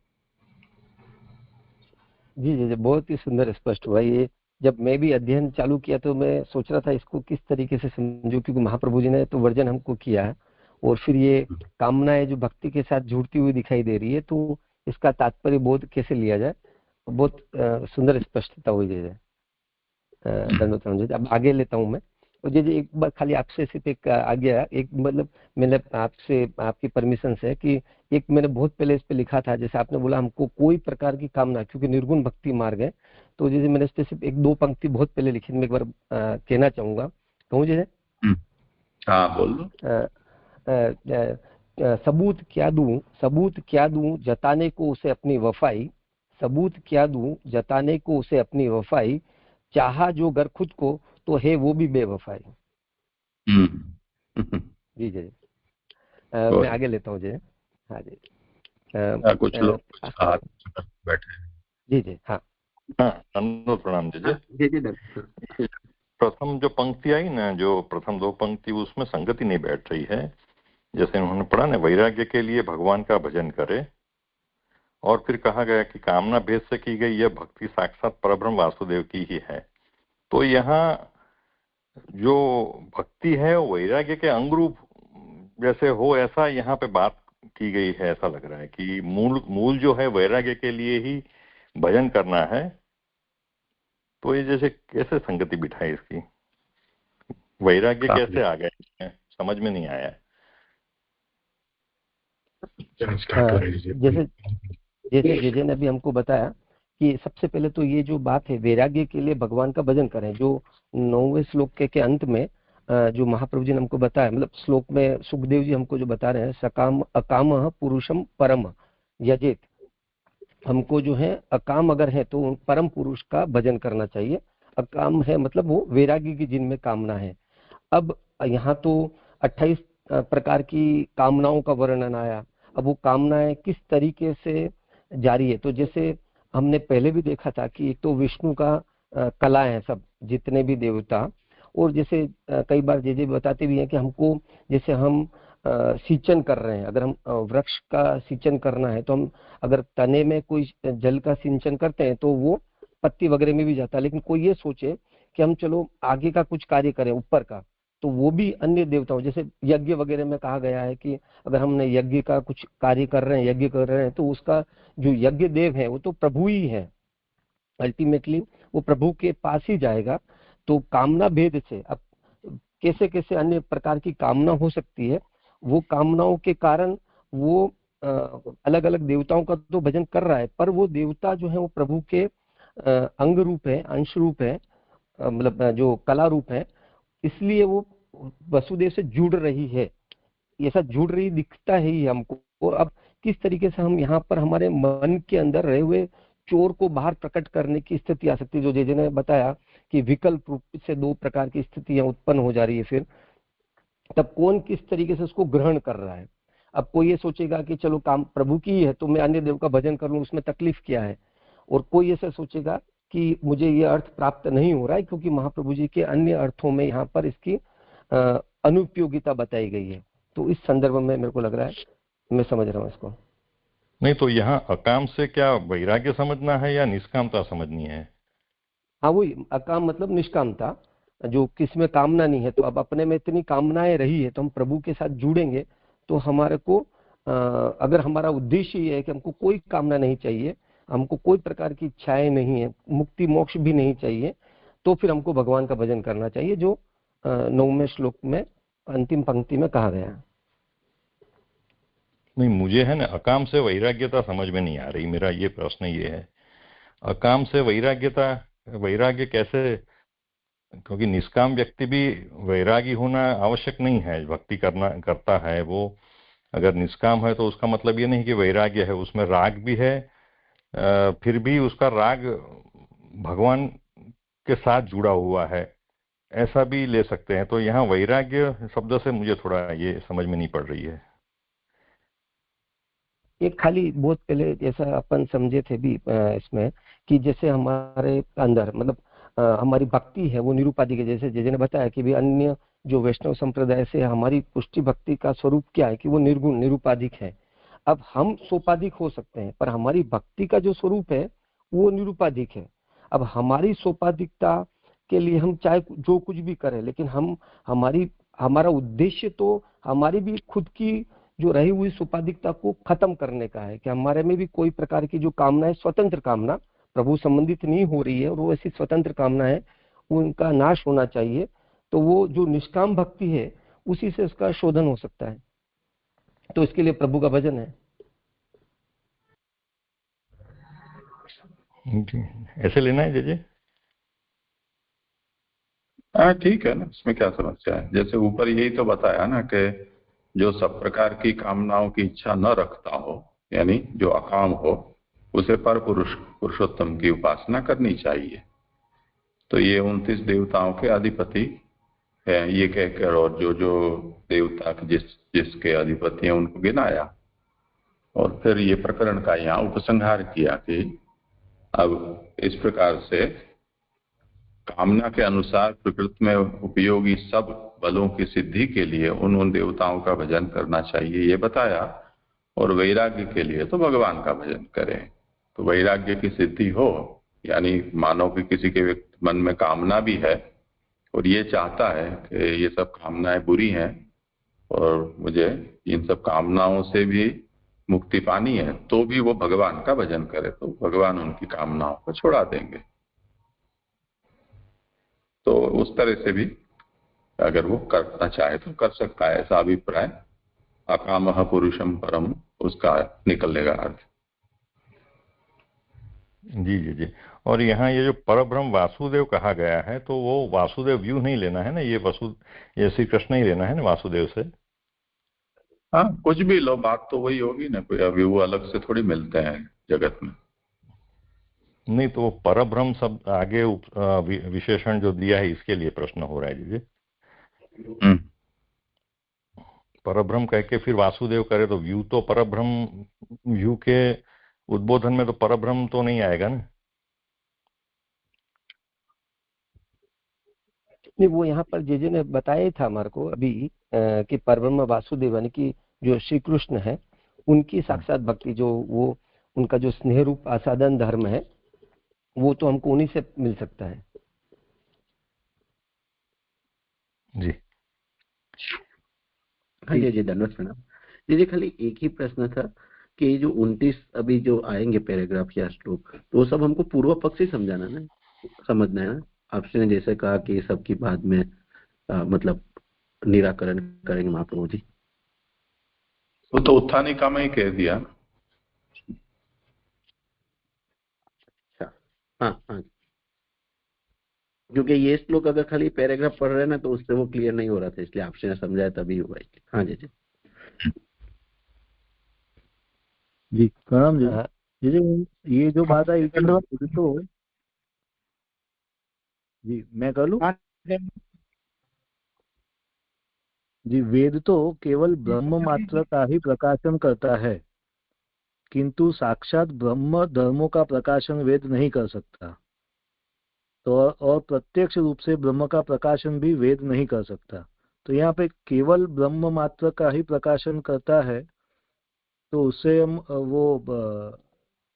जी जी जी, बहुत ही सुंदर स्पष्ट हुआ ये। जब मैं भी अध्ययन चालू किया तो मैं सोच रहा था इसको किस तरीके से समझूं, क्योंकि महाप्रभु जी ने तो वर्जन हमको किया है और फिर ये कामनाएं जो भक्ति के साथ जुड़ती हुई दिखाई दे रही है, तो इसका तात्पर्य बोध कैसे लिया जाए। बहुत सुंदर स्पष्टता हुई जैसे दंडोत प्रणाम जी। अब आगे लेता हूँ मैं। और जी एक बार खाली आपसे सिर्फ एक आगे एक मतलब मैंने आपसे आपकी परमिशन से कि एक मैंने बहुत पहले इस पे लिखा था, जैसे आपने बोला हमको कोई प्रकार की कामना, क्योंकि निर्गुण भक्ति मार्ग है, तो जैसे मैंने इस पे सिर्फ एक दो पंक्ति बहुत पहले लिखी, मैं एक बार कहना चाहूंगा, कहूँ जैसे? हाँ बोल दो। सबूत क्या दूं जताने को उसे अपनी वफाई, सबूत क्या दूं जताने को उसे अपनी वफाई, चाहा जो गर खुद को तो है वो भी बेवफाई। जी जी मैं आगे लेता हूँ जी। हाँ जी कुछ लोग हाथ बैठे। जी जी हाँ प्रणाम जी। जी जी प्रथम जो पंक्ति आई ना, जो प्रथम दो पंक्ति, उसमें संगति नहीं बैठ रही है। जैसे उन्होंने पढ़ा ना, वैराग्य के लिए भगवान का भजन करे, और फिर कहा गया कि कामना भेद से की गई यह भक्ति साक्षात परब्रह्म वासुदेव की ही है। तो यहाँ जो भक्ति है वो वैराग्य के अंगरूप जैसे हो, ऐसा यहाँ पे बात की गई है। ऐसा लग रहा है कि मूल जो है वैराग्य के लिए ही भजन करना है। तो ये जैसे कैसे संगति बिठाई इसकी, वैराग्य कैसे आ गया, समझ में नहीं आया। जैसे जैसे ने अभी हमको बताया कि सबसे पहले तो ये जो बात है वैराग्य के लिए भगवान का भजन करें, जो 9वें श्लोक के अंत में जो महाप्रभु जी ने हमको बताया, मतलब श्लोक में सुखदेव जी हमको जो बता रहे हैं, सकाम अकाम पुरुषम परम यजेत, हमको जो है अकाम अगर है तो परम पुरुष का भजन करना चाहिए। अकाम है मतलब वो वैराग्य की जिनमें कामना है। अब यहाँ तो 28 प्रकार की कामनाओं का वर्णन आया। अब वो कामनाएं किस तरीके से जारी है, तो जैसे हमने पहले भी देखा था कि एक तो विष्णु का कला है सब जितने भी देवता, और जैसे कई बार जे बताते भी हैं कि हमको जैसे हम सिंचन कर रहे हैं, अगर हम वृक्ष का सिंचन करना है तो हम अगर तने में कोई जल का सिंचन करते हैं तो वो पत्ती वगैरह में भी जाता है, लेकिन कोई ये सोचे कि हम चलो आगे का कुछ कार्य करें ऊपर का, तो वो भी अन्य देवताओं जैसे यज्ञ वगैरह में कहा गया है कि अगर हमने यज्ञ का कुछ कार्य कर रहे हैं, यज्ञ कर रहे हैं, तो उसका जो यज्ञ देव है वो तो प्रभु ही है, अल्टीमेटली वो प्रभु के पास ही जाएगा। तो कामना भेद से अब कैसे कैसे अन्य प्रकार की कामना हो सकती है, वो कामनाओं के कारण वो अलग अलग देवताओं का तो भजन कर रहा है, पर वो देवता जो है वो प्रभु के अंग रूप है, अंश रूप है, मतलब जो कला रूप है, इसलिए वो वसुदेव से जुड़ रही है, ऐसा जुड़ रही दिखता है ही हमको। अब किस तरीके से हम यहाँ पर हमारे मन के अंदर रहे हुए चोर को बाहर प्रकट करने की स्थिति आ सकती है, जो जे ने बताया कि विकल्प रूप से दो प्रकार की स्थितियां उत्पन्न हो जा रही है, फिर तब कौन किस तरीके से उसको ग्रहण कर रहा है। अब कोई ये सोचेगा कि चलो काम प्रभु की ही है तो मैं अन्य देव का भजन कर लूं, उसमें तकलीफ क्या है, और कोई ऐसा सोचेगा कि मुझे ये अर्थ प्राप्त नहीं हो रहा है क्योंकि महाप्रभु जी के अन्य अर्थों में यहाँ पर इसकी अनुपयोगिता बताई गई है। तो इस संदर्भ में मेरे को लग रहा है, मैं समझ रहा हूँ इसको। नहीं तो यहाँ अकाम से क्या वैराग्य समझना है या निष्कामता समझनी है? हाँ वही अकाम मतलब निष्कामता, जो किसमें कामना नहीं है। तो अब अपने में इतनी कामनाएं रही है तो हम प्रभु के साथ जुड़ेंगे तो हमारे को अगर हमारा उद्देश्य ये है कि हमको कोई कामना नहीं चाहिए, हमको कोई प्रकार की इच्छाएं नहीं है, मुक्ति मोक्ष भी नहीं चाहिए, तो फिर हमको भगवान का भजन करना चाहिए, जो 9वें श्लोक में अंतिम पंक्ति में कहा गया है। नहीं, मुझे है ना अकाम से वैराग्यता समझ में नहीं आ रही। मेरा ये प्रश्न ये है, अकाम से वैराग्यता, वैराग्य कैसे? क्योंकि निष्काम व्यक्ति भी वैरागी होना आवश्यक नहीं है, भक्ति करता है वो। अगर निष्काम है तो उसका मतलब ये नहीं कि वैराग्य है, उसमें राग भी है, फिर भी उसका राग भगवान के साथ जुड़ा हुआ है, ऐसा भी ले सकते हैं। तो यहाँ वैराग्य शब्द से मुझे थोड़ा ये समझ में नहीं पड़ रही है। एक खाली बहुत पहले जैसा अपन समझे थे भी इसमें कि जैसे हमारे अंदर मतलब हमारी भक्ति है वो निरुपाधिक है, जैसे जे ने बताया कि भी अन्य जो वैष्णव संप्रदाय से हमारी पुष्टि भक्ति का स्वरूप क्या है कि वो निर्गुण निरुपाधिक है। अब हम सोपाधिक हो सकते हैं पर हमारी भक्ति का जो स्वरूप है वो निरुपाधिक है। अब हमारी सोपाधिकता के लिए हम चाहे जो कुछ भी करें, लेकिन हमारा उद्देश्य तो हमारी भी खुद की जो रही हुई सोपाधिकता को खत्म करने का है, कि हमारे में भी कोई प्रकार की जो कामना है स्वतंत्र कामना, प्रभु संबंधित नहीं हो रही है और वो ऐसी स्वतंत्र कामना है, उनका नाश होना चाहिए, तो वो जो निष्काम भक्ति है उसी से उसका शोधन हो सकता है। तो इसके लिए प्रभु का भजन है। ऐसे लेना है जैसे। हाँ ठीक है ना, इसमें क्या समस्या है। जैसे ऊपर यही तो बताया ना कि जो सब प्रकार की कामनाओं की इच्छा न रखता हो, यानी जो अकाम हो, उसे पर पुरुषोत्तम की उपासना करनी चाहिए। तो ये 29 देवताओं के अधिपति है ये कहकर, और जो जो देवता जिसके अधिपति हैं उनको गिनाया, और फिर ये प्रकरण का यहाँ उपसंहार किया कि अब इस प्रकार से कामना के अनुसार प्रकृति में उपयोगी सब बलों की सिद्धि के लिए उन देवताओं का भजन करना चाहिए, ये बताया। और वैराग्य के लिए तो भगवान का भजन करें। तो वैराग्य की सिद्धि हो, यानी मानो कि किसी के मन में कामना भी है और ये चाहता है कि ये सब कामनाएं बुरी हैं और मुझे इन सब कामनाओं से भी मुक्ति पानी है, तो भी वो भगवान का भजन करे, तो भगवान उनकी कामनाओं को छुड़ा देंगे। तो उस तरह से भी अगर वो करना चाहे तो कर सकता है, ऐसा अभिप्राय अकामः पुरुषम परम उसका निकलेगा अर्थ। जी जी जी। और यहाँ ये जो परब्रह्म वासुदेव कहा गया है, तो वो वासुदेव व्यू नहीं लेना है ना, ये श्री कृष्ण ही लेना है ना वासुदेव से। हाँ कुछ भी लो, बात तो वही होगी ना, कोई अभी वो अलग से थोड़ी मिलते हैं जगत में। नहीं तो वो परब्रह्म शब्द आगे विशेषण जो दिया है, इसके लिए प्रश्न हो रहा है जी। परब्रह्म कह के फिर वासुदेव करे तो व्यू तो परब्रह्म, व्यू के उद्बोधन में तो परब्रह्म तो नहीं आएगा ना। नहीं, वो यहाँ पर जे ने बताया ही था हमारे को अभी कि परब्रह्म वासुदेव यानी कि जो श्री कृष्ण है उनकी साक्षात भक्ति, जो वो उनका जो स्नेह रूप आसादन धर्म है, वो तो हमको उन्हीं से मिल सकता है। जी हाँ जी जी, धन्यवाद प्रणाम जी। खाली एक ही प्रश्न था कि जो 29 अभी जो आएंगे पैराग्राफ या श्लोक, तो वो सब हमको पूर्व पक्ष ही समझाना ना, समझना है ना। आपने जैसे कहा कि सबकी बाद में मतलब निराकरण करेंगे महाप्रभु जी। वो तो उत्थानिका में ही कह दिया। अच्छा हाँ हाँ, क्योंकि ये श्लोक अगर खाली पैराग्राफ पढ़ रहे हैं ना तो उससे वो क्लियर नहीं हो रहा था, इसलिए आपसे समझाया तभी हुआ। हाँ जी जी जी प्रणाम जी। ये जो बात आई तो जी मैं कर लूं जी। वेद तो केवल ब्रह्म मात्र का ही प्रकाशन करता है, किंतु साक्षात ब्रह्म धर्मों का प्रकाशन वेद नहीं कर सकता। तो और प्रत्यक्ष रूप से ब्रह्म का प्रकाशन भी वेद नहीं कर सकता। तो यहाँ पे केवल ब्रह्म मात्र का ही प्रकाशन करता है, तो उससे हम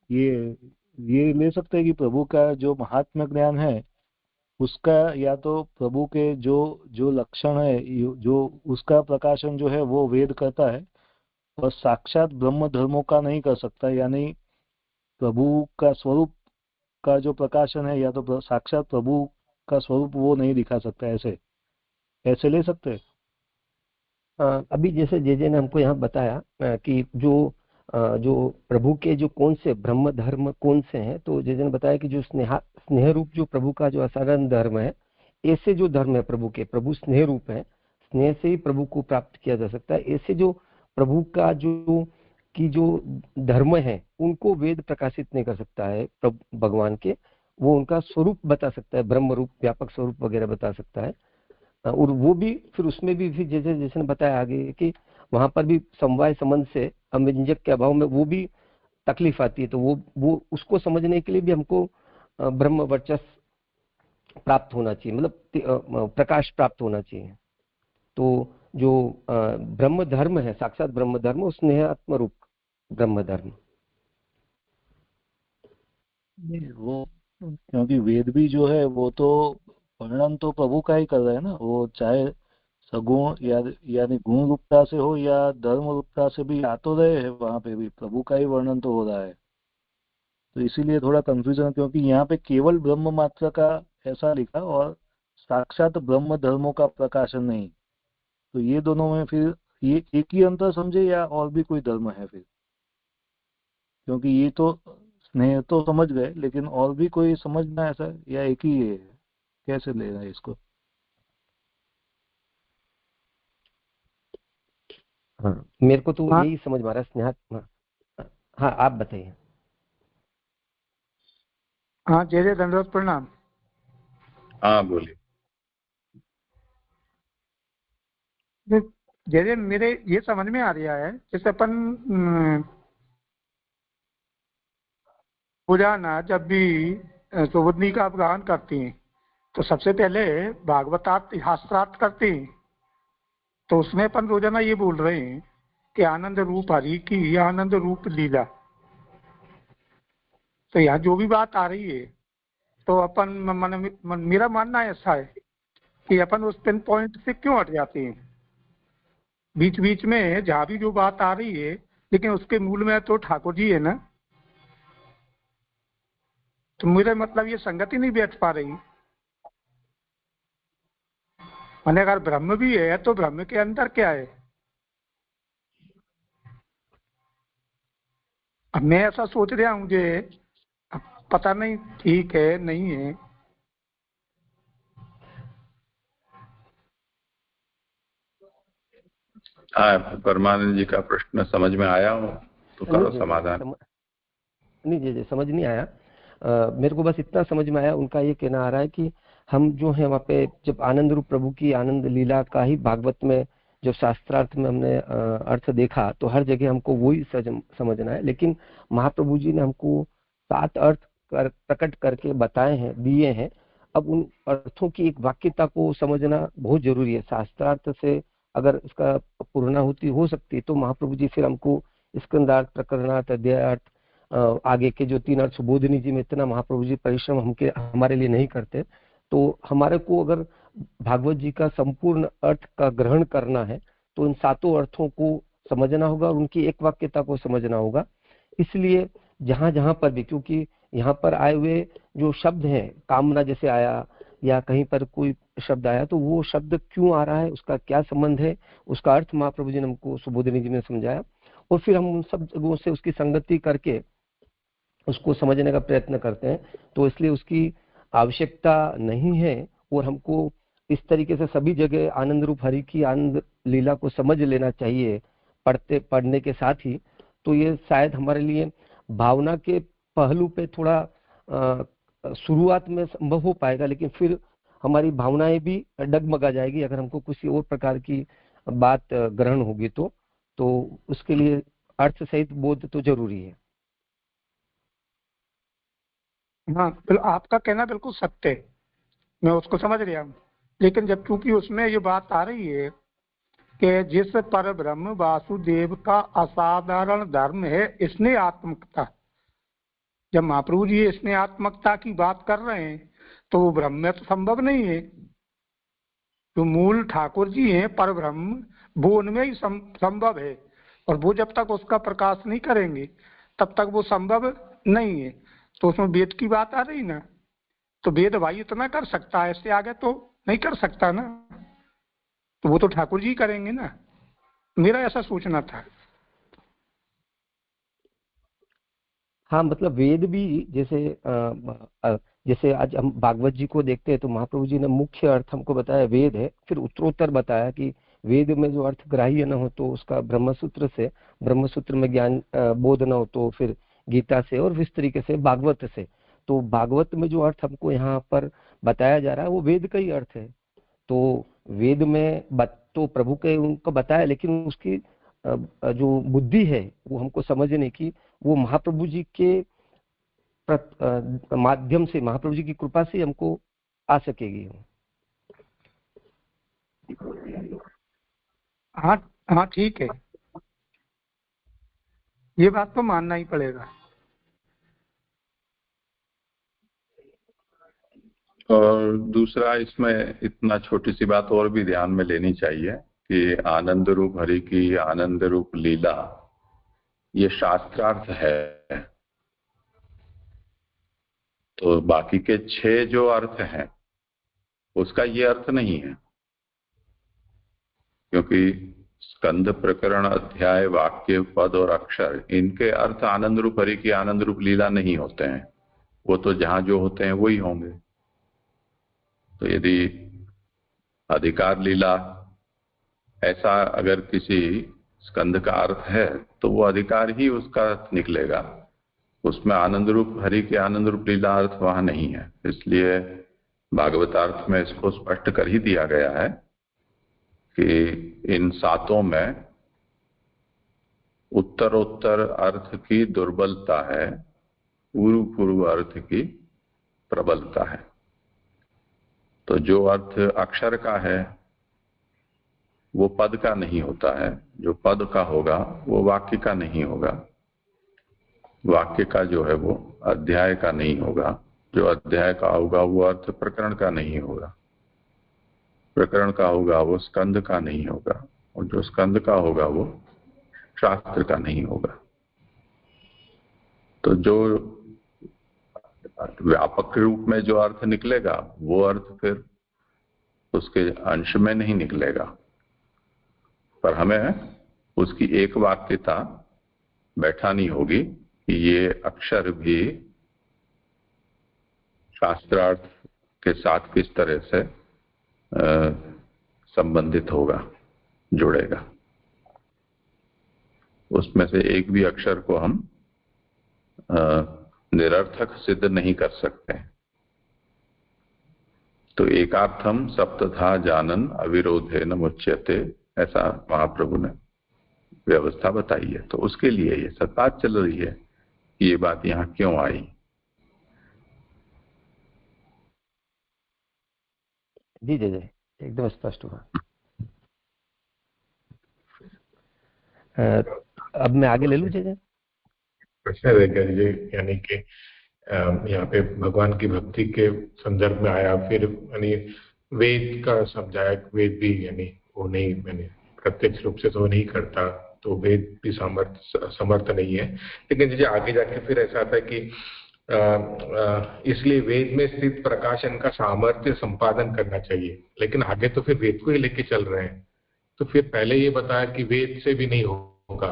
ये ले सकते हैं कि प्रभु का जो महात्म्य ज्ञान है उसका, या तो प्रभु के जो जो लक्षण है, जो उसका प्रकाशन जो है वो वेद करता है, और साक्षात ब्रह्म धर्मों का नहीं कर सकता। यानी प्रभु का स्वरूप का जो प्रकाशन है, या तो साक्षात प्रभु का स्वरूप वो नहीं दिखा सकता। ऐसे ले सकते हैं। अभी जैसे जे ने हमको यहाँ बताया कि जो प्रभु के जो कौन से ब्रह्म धर्म कौन से हैं, तो जे ने बताया कि जो स्नेह रूप जो प्रभु का जो असाधारण धर्म है, ऐसे जो धर्म है प्रभु के, प्रभु स्नेह रूप है, स्नेह से ही प्रभु को प्राप्त किया जा सकता है। ऐसे जो प्रभु का जो धर्म है उनको वेद प्रकाशित नहीं कर सकता है भगवान के। वो उनका स्वरूप बता सकता है, ब्रह्म रूप, व्यापक स्वरूप वगैरह बता सकता है। और वो भी फिर उसमें भी फिर जैसे ने बताया आगे कि वहां पर भी समवाय संबंध से अव्यंजक के अभाव में वो भी तकलीफ आती है। तो वो उसको समझने के लिए भी हमको ब्रह्म वर्चस्व प्राप्त होना चाहिए, मतलब प्रकाश प्राप्त होना चाहिए। तो जो ब्रह्म धर्म है, साक्षात ब्रह्म धर्म, स्नेहात्म रूप ब्रह्म धर्म। वो क्योंकि वेद भी जो है वो तो वर्णन तो प्रभु का ही कर रहा है ना, वो चाहे सगुण यानी गुण रूपता से हो या धर्म रूपता से भी आ तो रहे हैं, वहां पे भी प्रभु का ही वर्णन तो हो रहा है। तो इसीलिए थोड़ा कंफ्यूजन, क्योंकि यहाँ पे केवल ब्रह्म मात्र का ऐसा लिखा और साक्षात ब्रह्म धर्मों का प्रकाशन नहीं। तो ये दोनों में फिर ये एक ही अंतर समझे या और भी कोई धर्म है फिर? क्योंकि ये तो स्नेह तो समझ गए, लेकिन और भी कोई समझना ऐसा, या एक ही है? कैसे लेना है इसको? हाँ, मेरे को तो हाँ यही समझ में आ रहा है स्नेहा। हाँ, आप बताइए। हाँ, जय जय, दंडवत प्रणाम। हाँ बोलिए। जय जय, मेरे ये समझ में आ रहा है, जैसे अपन रोजाना जब भी सुबुद्धि का अवगाहन करती हैं तो सबसे पहले भागवतार्थ शास्त्रार्थ करते हैं। तो उसमें अपन रोजाना ये बोल रहे हैं कि आनंद रूप हरि की आनंद रूप लीला। तो यहाँ जो भी बात आ रही है तो अपन मेरा मानना ऐसा है कि अपन उस पिन पॉइंट से क्यों हट जाते हैं बीच बीच में, जहाँ भी जो बात आ रही है, लेकिन उसके मूल में तो ठाकुर जी है ना। तो मेरा मतलब ये संगति नहीं बैठ पा रही। मैंने अगर ब्रह्म भी है तो ब्रह्म के अंदर क्या है? अब मैं ऐसा सोच रहा हूँ, मुझे पता नहीं ठीक है नहीं है। हाँ, परमानंद जी का प्रश्न समझ में आया हो तो करो समाधान। नहीं जी, समझ नहीं आया। मेरे को बस इतना समझ में आया, उनका ये कहना आ रहा है कि हम जो है वहाँ पे जब आनंद रूप प्रभु की आनंद लीला का ही भागवत में जो शास्त्रार्थ में हमने अर्थ देखा, तो हर जगह हमको वही समझना है। लेकिन महाप्रभु जी ने हमको 7 अर्थ प्रकट करके बताए हैं, दिए हैं। अब उन अर्थों की एक वाक्यता को समझना बहुत जरूरी है। शास्त्रार्थ से अगर इसका पूर्णाहुति हो सकती है तो महाप्रभु जी फिर हमको स्कंदार्थ, प्रकरणार्थ, अध्यायार्थ, आगे के जो 3 अर्थ सुबोधिनी जी में इतना महाप्रभु जी परिश्रम हमारे लिए नहीं करते। तो हमारे को अगर भागवत जी का संपूर्ण अर्थ का ग्रहण करना है तो इन 7 अर्थों को समझना होगा और उनकी एक वाक्यता को समझना होगा। इसलिए जहां जहां पर भी, क्योंकि यहाँ पर आए हुए जो शब्द हैं, कामना जैसे आया या कहीं पर कोई शब्द आया, तो वो शब्द क्यों आ रहा है, उसका क्या संबंध है, उसका अर्थ महाप्रभु जी ने हमको सुबोधिनी जी ने समझाया। और फिर हम उन सब जगहों से उसकी संगति करके उसको समझने का प्रयत्न करते हैं। तो इसलिए उसकी आवश्यकता नहीं है और हमको इस तरीके से सभी जगह आनंद रूप हरि की आनंद लीला को समझ लेना चाहिए पढ़ने के साथ ही। तो ये शायद हमारे लिए भावना के पहलू पे थोड़ा शुरुआत में संभव हो पाएगा, लेकिन फिर हमारी भावनाएं भी डगमगा जाएगी अगर हमको किसी और प्रकार की बात ग्रहण होगी। तो उसके लिए अर्थ सहित बोध तो जरूरी है। हाँ, आपका कहना बिल्कुल सत्य है, मैं उसको समझ रहा हूँ। लेकिन जब चूंकि उसमें ये बात आ रही है कि जिस पर ब्रह्म वासुदेव का असाधारण धर्म है स्नेहात्मकता, जब महाप्रभु जी स्नेहात्मकता की बात कर रहे हैं तो वो ब्रह्म में तो संभव नहीं है। जो मूल ठाकुर जी हैं पर ब्रह्म, वो उनमें ही संभव है, और वो जब तक उसका प्रकाश नहीं करेंगे तब तक वो संभव नहीं है। तो उसमें वेद की बात आ रही ना, तो वेद भाई इतना कर सकता है, इससे आगे तो नहीं कर सकता ना, तो वो तो ठाकुर जी करेंगे ना। मेरा ऐसा सोचना था। हाँ, मतलब वेद भी जैसे आज हम भागवत जी को देखते हैं तो महाप्रभु जी ने मुख्य अर्थ हमको बताया वेद है, फिर उत्तरोत्तर बताया कि वेद में जो अर्थ ग्राह्य न हो तो उसका ब्रह्मसूत्र में ज्ञान बोध न हो तो फिर गीता से, और इस तरीके से भागवत से। तो भागवत में जो अर्थ हमको यहाँ पर बताया जा रहा है वो वेद का ही अर्थ है। तो वेद में तो प्रभु के उनको बताया, लेकिन उसकी जो बुद्धि है वो हमको समझने की, वो महाप्रभु जी के माध्यम से, महाप्रभु जी की कृपा से हमको आ सकेगी। हाँ हाँ, ठीक है, ये बात तो मानना ही पड़ेगा। और दूसरा, इसमें इतना छोटी सी बात और भी ध्यान में लेनी चाहिए कि आनंद रूप हरि की आनंद रूप लीला ये शास्त्रार्थ है। तो बाकी के 6 जो अर्थ हैं उसका ये अर्थ नहीं है, क्योंकि स्कंद, प्रकरण, अध्याय, वाक्य, पद और अक्षर, इनके अर्थ आनंद रूप हरि की आनंद रूप लीला नहीं होते हैं। वो तो जहां जो होते हैं वही होंगे। तो यदि अधिकार लीला ऐसा अगर किसी स्कंद का अर्थ है तो वो अधिकार ही उसका अर्थ निकलेगा, उसमें आनंद रूप हरि के आनंद रूप लीला अर्थ वहां नहीं है। इसलिए भागवतार्थ में इसको स्पष्ट कर ही दिया गया है कि इन 7 में उत्तरोत्तर अर्थ की दुर्बलता है, पूर्व पूर्व अर्थ की प्रबलता है। तो जो अर्थ अक्षर का है वो पद का नहीं होता है, जो पद का होगा वो वाक्य का नहीं होगा, वाक्य का जो है वो अध्याय का नहीं होगा, जो अध्याय का होगा वो अर्थ प्रकरण का नहीं होगा, प्रकरण का होगा वो स्कंद का नहीं होगा, और जो स्कंद का होगा वो शास्त्र का नहीं होगा। तो जो व्यापक रूप में जो अर्थ निकलेगा वो अर्थ फिर उसके अंश में नहीं निकलेगा, पर हमें उसकी एक वाक्यता बैठानी होगी कि ये अक्षर भी शास्त्रार्थ के साथ किस तरह से संबंधित होगा, जुड़ेगा। उसमें से एक भी अक्षर को हम निरर्थक सिद्ध नहीं कर सकते। तो एकार्थम सप्तथा जानन अविरोधे न मुच्यते, ऐसा महाप्रभु ने व्यवस्था बताई है। तो उसके लिए ये सब बात चल रही है कि ये बात यहाँ क्यों आई। जी जी जी, एकदम स्पष्ट हुआ। अब मैं आगे ले लूँ जय? प्रश्न रहेगा जी, यानी कि यहाँ पे भगवान की भक्ति के संदर्भ में आया, फिर यानी वेद का समझाया, वेद भी यानी वो नहीं, यानी प्रत्यक्ष रूप से तो नहीं करता, तो वेद भी समर्थ नहीं है। लेकिन जैसे आगे जाके फिर ऐसा आता है कि इसलिए वेद में स्थित प्रकाशन का सामर्थ्य संपादन करना चाहिए। लेकिन आगे तो फिर वेद को ही लेके चल रहे हैं, तो फिर पहले ये बताया कि वेद से भी नहीं होगा,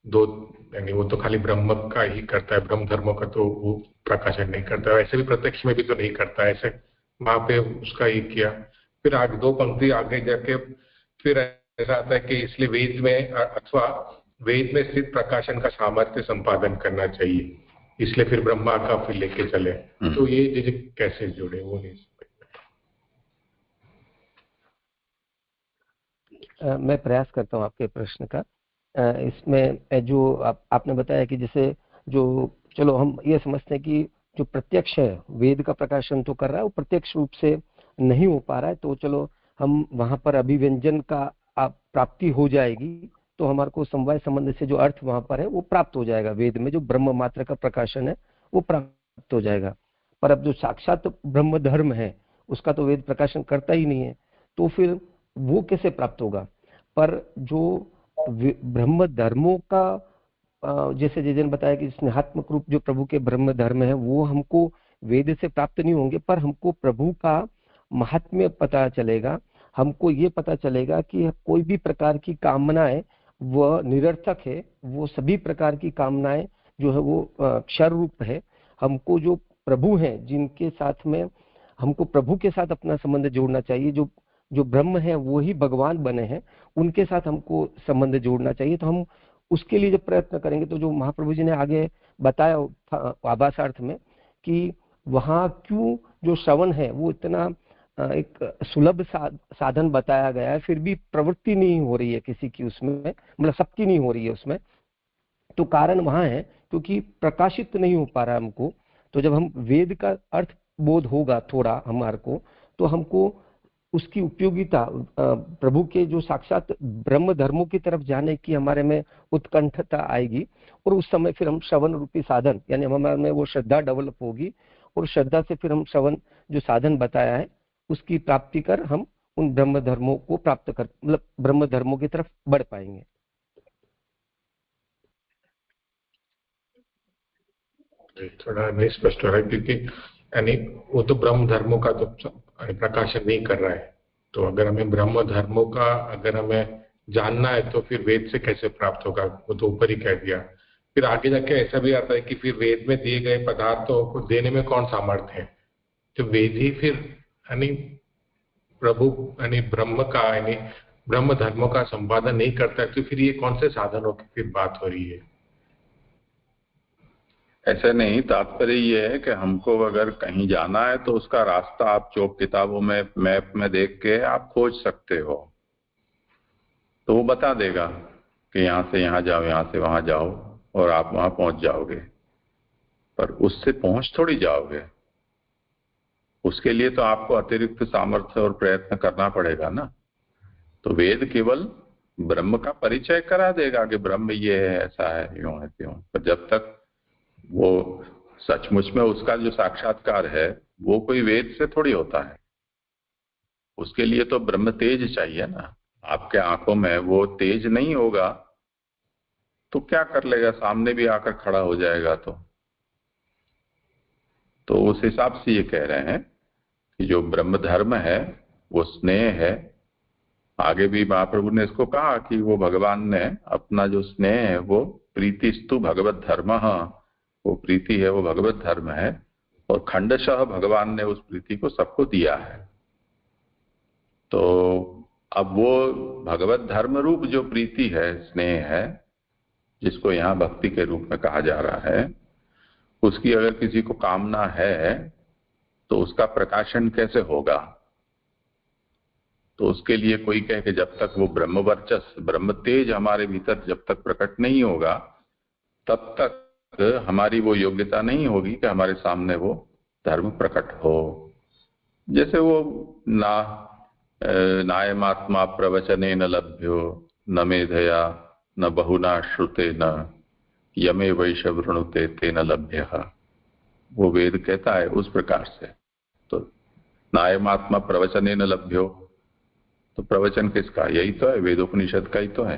दो यानी वो तो खाली ब्रह्म का ही करता है, ब्रह्म धर्मों का तो वो प्रकाशन नहीं करता, वैसे भी प्रत्यक्ष में भी तो नहीं करता, ऐसे वहां पे उसका ही किया। फिर आगे 2 पंक्ति आगे जाके फिर ऐसा आता है कि इसलिए वेद में अथवा वेद में स्थित प्रकाशन का सामर्थ्य संपादन करना चाहिए, इसलिए फिर ब्रह्मा का फिर लेके चले। तो ये जैसे कैसे जुड़े वो नहीं मैं प्रयास करता हूँ आपके प्रश्न का। इसमें जो आपने बताया कि जैसे जो, चलो हम ये समझते हैं कि जो प्रत्यक्ष है वेद का प्रकाशन तो कर रहा है, वो प्रत्यक्ष रूप से नहीं हो पा रहा है, तो चलो हम वहां पर अभिव्यंजन का प्राप्ति हो जाएगी, तो हमारे को समवाय संबंध से जो अर्थ वहां पर है वो प्राप्त हो जाएगा। वेद में जो ब्रह्म मात्र का प्रकाशन है वो प्राप्त हो जाएगा। पर अब जो साक्षात ब्रह्म धर्म है उसका तो वेद प्रकाशन करता ही नहीं है, तो फिर वो कैसे प्राप्त होगा। पर जो ब्रह्म धर्मों का जैसे जैसे बताया कि स्नेहात्मक रूप जो प्रभु के ब्रह्म धर्म है वो हमको वेद से प्राप्त नहीं होंगे, पर हमको प्रभु का महात्म्य पता चलेगा, हमको ये पता चलेगा कि कोई भी प्रकार की कामनाएं वह निरर्थक है, वो सभी प्रकार की कामनाएं जो है वो क्षर रूप है। हमको जो प्रभु हैं जिनके साथ में हमको प्रभु के साथ अपना संबंध जोड़ना चाहिए, जो ब्रह्म है वो ही भगवान बने हैं, उनके साथ हमको संबंध जोड़ना चाहिए। तो हम उसके लिए जब प्रयत्न करेंगे, तो जो महाप्रभु जी ने आगे बताया आभासार्थ में कि वहां क्यों जो श्रवण है वो इतना एक सुलभ साधन बताया गया है, फिर भी प्रवृत्ति नहीं हो रही है किसी की उसमें, मतलब सबकी नहीं हो रही है उसमें, तो कारण वहां है क्योंकि प्रकाशित नहीं हो पा रहा है हमको। तो जब हम वेद का अर्थ बोध होगा थोड़ा हमारे को, तो हमको उसकी उपयोगिता प्रभु के जो साक्षात ब्रह्म धर्मों की तरफ जाने की हमारे में उत्कंठता आएगी, और उस समय फिर हम श्रवण रूपी साधन यानी हमारे में वो श्रद्धा डेवलप होगी, और श्रद्धा से फिर हम श्रवण जो साधन बताया है उसकी प्राप्ति कर हम उन ब्रह्म धर्मों को प्राप्त कर, मतलब ब्रह्म धर्मों की तरफ बढ़ पाएंगे। थोड़ा नहीं स्पष्ट हो रहा है, क्योंकि यानी वो तो ब्रह्म धर्मों का तो प्रकाशन नहीं कर रहा है। तो अगर हमें ब्रह्म धर्मों का अगर हमें जानना है तो फिर वेद से कैसे प्राप्त होगा, वो तो ऊपर ही कह दिया। फिर आगे जाके ऐसा भी आता है कि फिर वेद में दिए गए पदार्थों को देने में कौन सामर्थ्य है, तो वेद ही फिर यानी प्रभु यानी ब्रह्म का यानी ब्रह्म धर्मों का संपादन नहीं करता है, तो फिर ये कौन से साधनों की फिर बात हो रही है? ऐसे नहीं, तात्पर्य ये है कि हमको अगर कहीं जाना है तो उसका रास्ता आप चौक किताबों में मैप में देख के आप खोज सकते हो, तो वो बता देगा कि यहाँ से यहाँ जाओ, यहाँ से वहां जाओ, और आप वहां पहुंच जाओगे। पर उससे पहुंच थोड़ी जाओगे, उसके लिए तो आपको अतिरिक्त सामर्थ्य और प्रयत्न करना पड़ेगा ना। तो वेद केवल ब्रह्म का परिचय करा देगा कि ब्रह्म ये है, ऐसा है, यूं है, त्यों। पर जब तक वो सचमुच में उसका जो साक्षात्कार है वो कोई वेद से थोड़ी होता है। उसके लिए तो ब्रह्म तेज चाहिए ना। आपके आंखों में वो तेज नहीं होगा तो क्या कर लेगा, सामने भी आकर खड़ा हो जाएगा। तो उस हिसाब से ये कह रहे हैं कि जो ब्रह्म धर्म है वो स्नेह है। आगे भी महाप्रभु ने इसको कहा कि वो भगवान ने अपना जो स्नेह है वो प्रीतिस्तु भगवत धर्म, वो प्रीति है, वो भगवत धर्म है, और खंडशः भगवान ने उस प्रीति को सबको दिया है। तो अब वो भगवत धर्म रूप जो प्रीति है, स्नेह है, जिसको यहाँ भक्ति के रूप में कहा जा रहा है, उसकी अगर किसी को कामना है तो उसका प्रकाशन कैसे होगा? तो उसके लिए कोई कहे कि जब तक वो ब्रह्म वर्चस्व, ब्रह्म तेज हमारे भीतर जब तक प्रकट नहीं होगा तब तक हमारी वो योग्यता नहीं होगी कि हमारे सामने वो धर्म प्रकट हो। जैसे वो नायमात्मा प्रवचने न लभ्यो न मेधया न बहुना श्रुते न यमे वैशवृणुते ते न लभ्य, वो वेद कहता है उस प्रकार से। तो नायमात्मा प्रवचने न लभ्यो, तो प्रवचन किसका? यही तो है, वेदोपनिषद का ही तो है।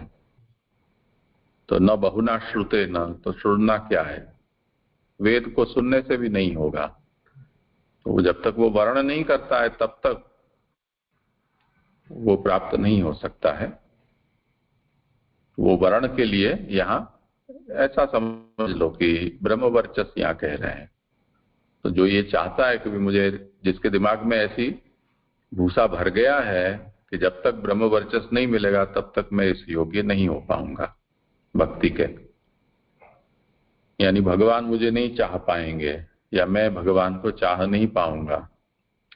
तो न बहुना श्रुते न, तो सुनना क्या है? वेद को सुनने से भी नहीं होगा। तो जब तक वो वर्ण नहीं करता है तब तक वो प्राप्त नहीं हो सकता है। वो वर्ण के लिए यहाँ ऐसा समझ लो कि ब्रह्म वर्चस्व यहाँ कह रहे हैं। तो जो ये चाहता है कि मुझे, जिसके दिमाग में ऐसी भूसा भर गया है कि जब तक ब्रह्म वर्चस्व नहीं मिलेगा तब तक मैं इस योग्य नहीं हो पाऊंगा भक्ति के, यानी भगवान मुझे नहीं चाह पाएंगे या मैं भगवान को चाह नहीं पाऊंगा,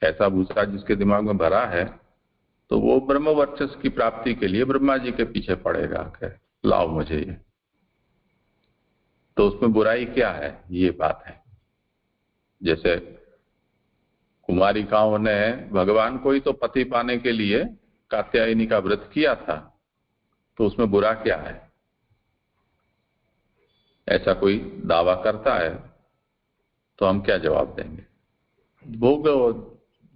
ऐसा भूसा जिसके दिमाग में भरा है, तो वो ब्रह्म वर्चस्व की प्राप्ति के लिए ब्रह्मा जी के पीछे पड़ेगा कि लाओ मुझे ये। तो उसमें बुराई क्या है? ये बात है। जैसे कुमारिकाओं ने भगवान को ही तो पति पाने के लिए कात्यायनी का व्रत किया था, तो उसमें बुरा क्या है? ऐसा कोई दावा करता है तो हम क्या जवाब देंगे? भोगो,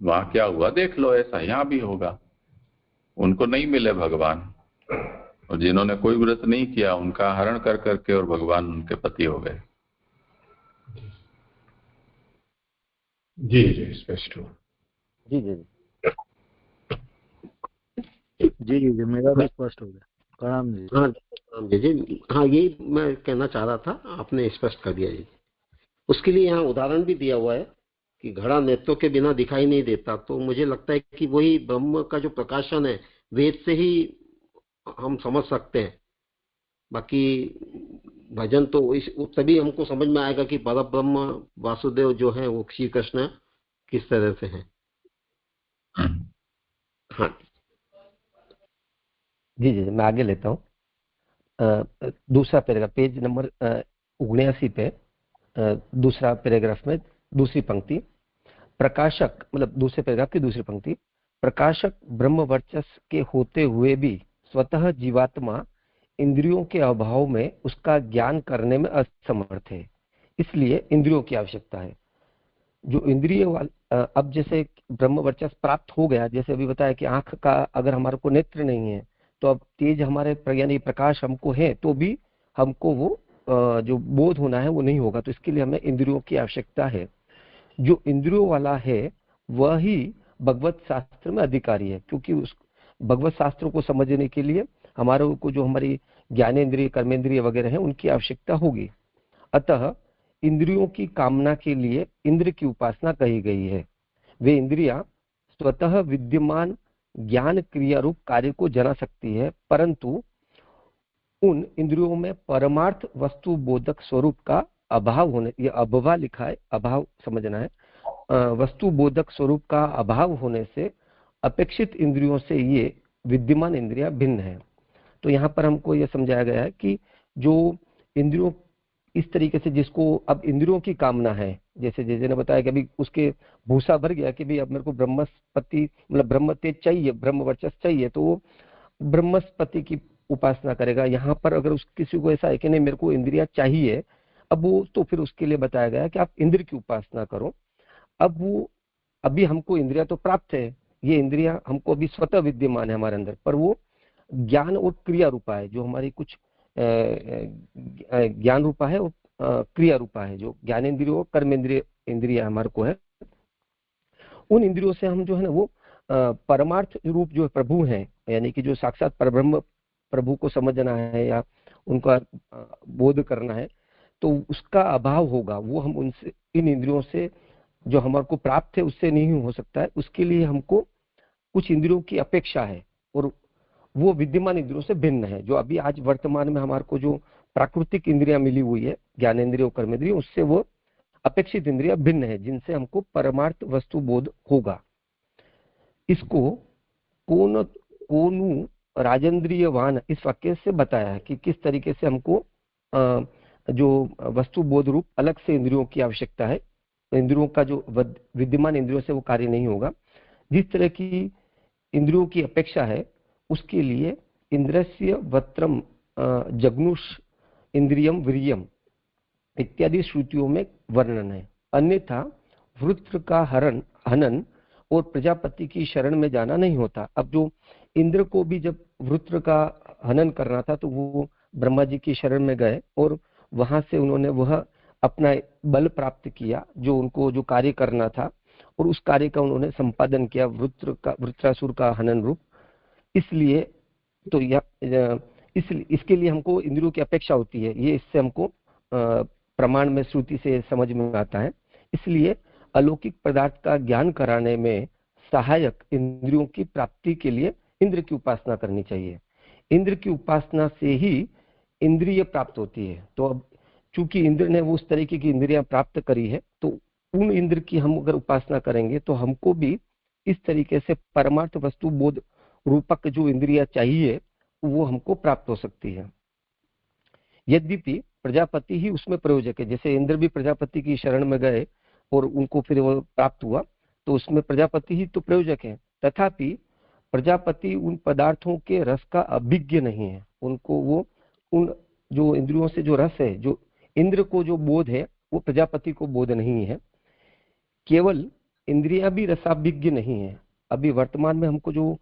वहां क्या हुआ देख लो, ऐसा यहां भी होगा। उनको नहीं मिले भगवान, और जिन्होंने कोई व्रत नहीं किया उनका हरण कर करके और भगवान उनके पति हो गए। जी जी स्पष्ट हो। जी जी जी जी जी मेरा भी स्पष्ट हो गया। प्रणाम जी। हाँ जी जी, हाँ यही मैं कहना चाह रहा था, आपने स्पष्ट कर दिया जी। उसके लिए यहाँ उदाहरण भी दिया हुआ है कि घड़ा नेत्रों के बिना दिखाई नहीं देता। तो मुझे लगता है कि वही ब्रह्म का जो प्रकाशन है वेद से ही हम समझ सकते हैं। बाकी भजन तो इस तभी हमको समझ में आएगा कि परब्रह्म वासुदेव जो है वो श्री कृष्ण किस तरह से है। हाँ जी जी, मैं आगे लेता हूँ। दूसरा पैराग्राफ, पेज नंबर 79 पे दूसरा पैराग्राफ में दूसरी पंक्ति, प्रकाशक, मतलब दूसरे पैराग्राफ की दूसरी पंक्ति, प्रकाशक ब्रह्म वर्चस्व के होते हुए भी स्वतः जीवात्मा इंद्रियों के अभाव में उसका ज्ञान करने में असमर्थ है, इसलिए इंद्रियों की आवश्यकता है। जो इंद्रिय अब जैसे ब्रह्म वर्चस्व प्राप्त हो गया, जैसे अभी बताया कि आंख का अगर हमारे को नेत्र नहीं है तो अब तेज हमारे यानी प्रकाश हमको है तो भी हमको वो जो बोध होना है वो नहीं होगा। तो इसके लिए हमें इंद्रियों की आवश्यकता है। जो इंद्रियों वाला है वही भगवत शास्त्र में अधिकारी है, क्योंकि उस भगवत शास्त्र को समझने के लिए हमारे को जो हमारी ज्ञानेंद्रिय कर्मेंद्रिय वगैरह है उनकी आवश्यकता होगी। अतः इंद्रियों की कामना के लिए इंद्र की उपासना कही गई है। वे इंद्रियां स्वतः विद्यमान ज्ञान क्रिया रूप कार्य को जना सकती है, परंतु उन इंद्रियों में परमार्थ वस्तु बोधक स्वरूप का अभाव होने, ये अभाव लिखा है, अभाव समझना है, वस्तु बोधक स्वरूप का अभाव होने से अपेक्षित इंद्रियों से ये विद्यमान इंद्रियां भिन्न है। तो यहाँ पर हमको यह समझाया गया है कि जो इंद्रियों इस तरीके से जिसको अब इंद्रियों की कामना है, जैसे जैसे ने बताया कि अभी उसके भूसा भर गया कि भाई अब मेरे को ब्रह्मस्पति मतलब ब्रह्म तेज चाहिए, ब्रह्म वर्चस्व चाहिए, तो वो ब्रह्मस्पति की उपासना करेगा। यहाँ पर अगर उस किसी को ऐसा है कि नहीं मेरे को इंद्रिया चाहिए, अब वो तो फिर उसके लिए बताया गया कि आप इंद्र की उपासना करो। अब वो अभी हमको इंद्रिया तो प्राप्त है, ये इंद्रिया हमको अभी स्वतः विद्यमान है हमारे अंदर, पर वो ज्ञान और क्रिया रूपा है। जो हमारी कुछ ज्ञान रूपा है और क्रिया रूपा है, जो ज्ञानेंद्रिय और कर्मेंद्रिय इंद्रिया हमारे को है। उन इंद्रियों से हम जो है ना वो परमार्थ रूप जो प्रभु हैं, यानी कि जो साक्षात परब्रह्म प्रभु को समझना है या उनका बोध करना है, तो उसका अभाव होगा। वो हम उनसे इन इंद्रियों से जो हमारे को प्राप्त है उससे नहीं हो सकता है। उसके लिए हमको कुछ इंद्रियों की अपेक्षा है और वो विद्यमान इंद्रियों से भिन्न है। जो अभी आज वर्तमान में हमारे को जो प्राकृतिक इंद्रियां मिली हुई है, ज्ञानेंद्रिय और कर्मेंद्रिय, उससे वो अपेक्षित इंद्रियां भिन्न है जिनसे हमको परमार्थ वस्तु बोध होगा। इसको कोनु राजेंद्रियवान इस वाक्य से बताया है कि किस तरीके से हमको जो वस्तु बोध रूप अलग से इंद्रियों की आवश्यकता है। इंद्रियों का जो विद्यमान इंद्रियों से वो कार्य नहीं होगा। जिस तरह की इंद्रियों की अपेक्षा है उसके लिए इंद्रस्य वत्रम जग्नुष इंद्रियम वीर्यम इत्यादि श्रुतियों में वर्णन है। अन्यथा वृत्र का हनन और प्रजापति की शरण में जाना नहीं होता। अब जो इंद्र को भी जब वृत्र का हनन करना था तो वो ब्रह्मा जी की शरण में गए और वहां से उन्होंने वह अपना बल प्राप्त किया, जो उनको जो कार्य करना था, और उस कार्य का उन्होंने संपादन किया, वृत्रासुर का हनन रूप। इसलिए तो इसके लिए हमको इंद्रियों की अपेक्षा होती है। ये इससे हमको प्रमाण में श्रुति से समझ में आता है। इसलिए अलौकिक पदार्थ का ज्ञान कराने में सहायक इंद्रियों की प्राप्ति के लिए इंद्र की उपासना करनी चाहिए। इंद्र की उपासना से ही इंद्रिय प्राप्त होती है। तो अब चूंकि इंद्र ने वो उस तरीके की इंद्रियां प्राप्त करी है, तो उन इंद्र की हम अगर उपासना करेंगे तो हमको भी इस तरीके से परमार्थ वस्तु बोध रूपक जो इंद्रिया चाहिए वो हमको प्राप्त हो सकती है। यद्यपि प्रजापति ही उसमें प्रयोजक है। जैसे इंद्र भी प्रजापति की शरण में गए और उनको फिर वो प्राप्त हुआ, तो उसमें प्रजापति ही तो प्रयोजक है। तथापि प्रजापति उन पदार्थों के रस का अभिज्ञ नहीं है। उनको वो उन जो इंद्रियों से जो रस है, जो इंद्र को जो बोध है, वो प्रजापति को बोध नहीं है। केवल इंद्रियां भी रसाभिज्ञ नहीं है। अभी वर्तमान में हमको जो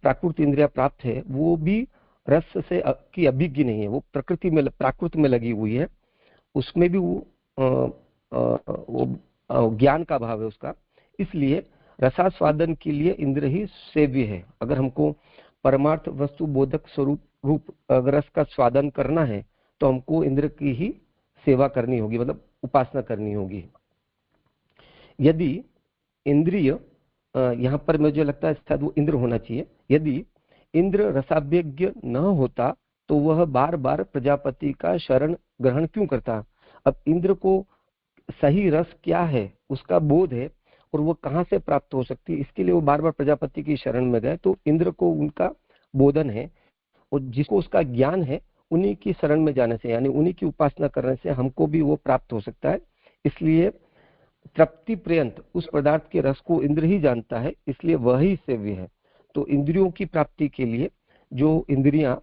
प्राकृत इंद्रिया प्राप्त है वो भी रस से की अभिज्ञ नहीं है। वो प्रकृति में प्राकृत में लगी हुई है, उसमें भी वो ज्ञान का भाव है उसका। इसलिए रसास्वादन के लिए इंद्र ही सेव्य है। अगर हमको परमार्थ वस्तु बोधक स्वरूप रूप अगर रस का स्वादन करना है तो हमको इंद्र की ही सेवा करनी होगी, मतलब उपासना करनी होगी। यदि इंद्रिय यहाँ पर मुझे लगता है शायद वो इंद्र होना चाहिए। यदि इंद्र रसाभिज्ञ न होता तो वह बार बार प्रजापति का शरण ग्रहण क्यों करता। अब इंद्र को सही रस क्या है उसका बोध है और वो कहाँ से प्राप्त हो सकती है, इसके लिए वो बार बार प्रजापति की शरण में गए। तो इंद्र को उनका बोधन है और जिसको उसका ज्ञान है उन्हीं की शरण में जाने से, यानी उन्हीं की उपासना करने से हमको भी वो प्राप्त हो सकता है। इसलिए तृप्ति पर्यंत उस पदार्थ के रस को इंद्र ही जानता है, इसलिए वह ही सेव्य है। तो इंद्रियों की प्राप्ति के लिए जो इंद्रियां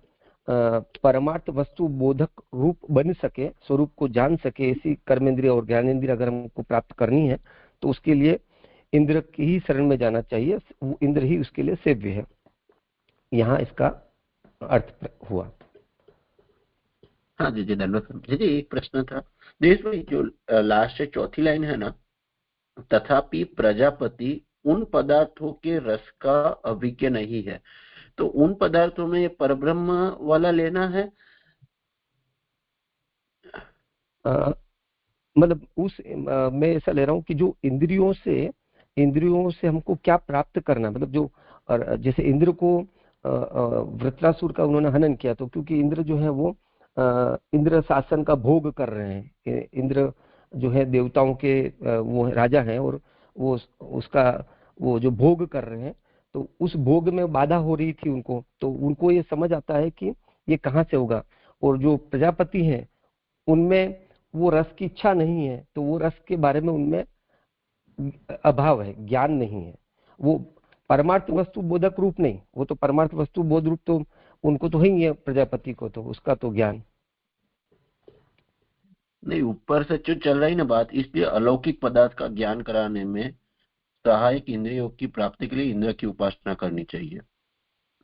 परमार्थ वस्तु बोधक रूप बन सके, स्वरूप को जान सके, ऐसी कर्मेंद्रिय और ज्ञानेंद्रिय अगर हमको प्राप्त करनी है तो उसके लिए इंद्र की ही शरण में जाना चाहिए। वो इंद्र ही उसके लिए सेव्य है। यहाँ इसका अर्थ हुआ। हाँ जी जी धन्यवाद जी। एक प्रश्न था देश भाई, जो लास्ट से चौथी लाइन है ना, तथापि प्रजापति उन पदार्थों के रस का अभिज्ञ नहीं है, तो उन पदार्थों में परब्रह्म वाला लेना है। मतलब मैं ऐसा ले रहा हूँ कि जो इंद्रियों से हमको क्या प्राप्त करना, मतलब जो, और जैसे इंद्र को वृत्रासुर का उन्होंने हनन किया, तो क्योंकि इंद्र जो है वो इंद्र शासन का भोग कर रहे हैं। इंद्र जो है देवताओं के वो राजा हैं, और वो उसका वो जो भोग कर रहे हैं, तो उस भोग में बाधा हो रही थी उनको, तो उनको ये समझ आता है कि ये कहाँ से होगा। और जो प्रजापति हैं उनमें वो रस की इच्छा नहीं है, तो वो रस के बारे में उनमें अभाव है, ज्ञान नहीं है। वो परमार्थ वस्तु बोधक रूप नहीं, वो तो परमार्थ वस्तु बोध रूप तो उनको तो ही है, प्रजापति को तो उसका तो ज्ञान नहीं, ऊपर से जो चल रही ना बात, इसलिए अलौकिक पदार्थ का ज्ञान कराने में सहायक इंद्रियों की प्राप्ति के लिए इंद्र की उपासना करनी चाहिए।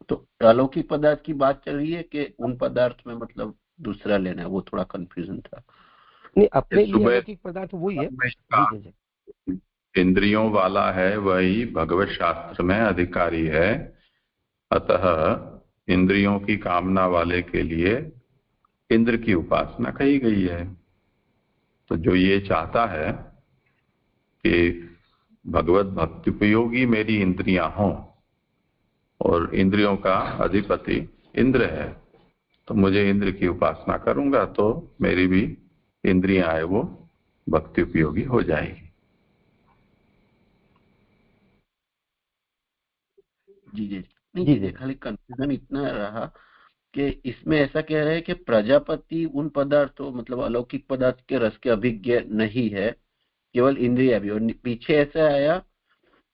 तो अलौकिक पदार्थ की बात चल रही है कि उन पदार्थ में मतलब दूसरा लेना है, वो थोड़ा कंफ्यूजन था। नहीं, अपने लिए सुबह अलौकिक पदार्थ वही है। जी जी जी। इंद्रियों वाला है वही भगवत शास्त्र में अधिकारी है, अतः इंद्रियों की कामना वाले के लिए इंद्र की उपासना कही गई है। तो जो ये चाहता है कि भगवत भक्ति उपयोगी मेरी इंद्रियां हों और इंद्रियों का अधिपति इंद्र है, तो मुझे इंद्र की उपासना करूंगा तो मेरी भी इंद्रियां है वो भक्ति उपयोगी हो जाएगी। जी जी नहीं जी, खाली कंफ्यूजन इतना रहा कि इसमें ऐसा कह रहे हैं कि प्रजापति उन पदार्थों मतलब अलौकिक पदार्थ के रस के अभिज्ञ नहीं है, केवल इंद्रिय भी। और पीछे ऐसा आया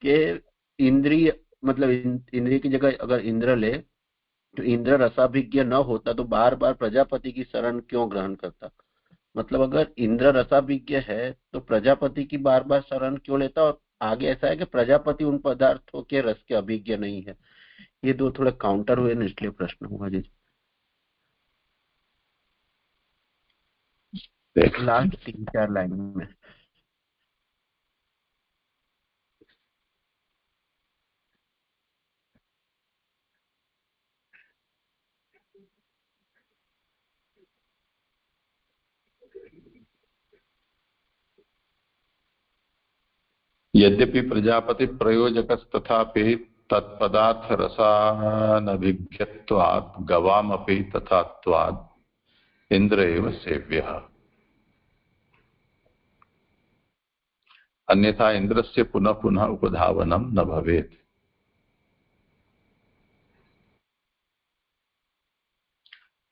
कि इंद्रिय मतलब इंद्रिय की जगह अगर इंद्र ले तो इंद्र रसाभिज्ञ न होता तो बार बार प्रजापति की शरण क्यों ग्रहण करता। मतलब अगर इंद्र रसाभिज्ञ है तो प्रजापति की बार बार शरण क्यों लेता। और आगे ऐसा है कि प्रजापति उन पदार्थों के रस के अभिज्ञ नहीं है। ये दो थोड़े काउंटर हुए ना, इसलिए प्रश्न हुआ जी। लास्ट 3-4 लाइन में यद्यपि प्रजापति प्रयोजकस्तथापि तत्पदार्थ रसानभिज्ञत्वात् गवामपि तथात्वात् इंद्र एव सेव्यः, अन्यथा इंद्रस्य पुनः पुनः उपधावनम न भवेत्।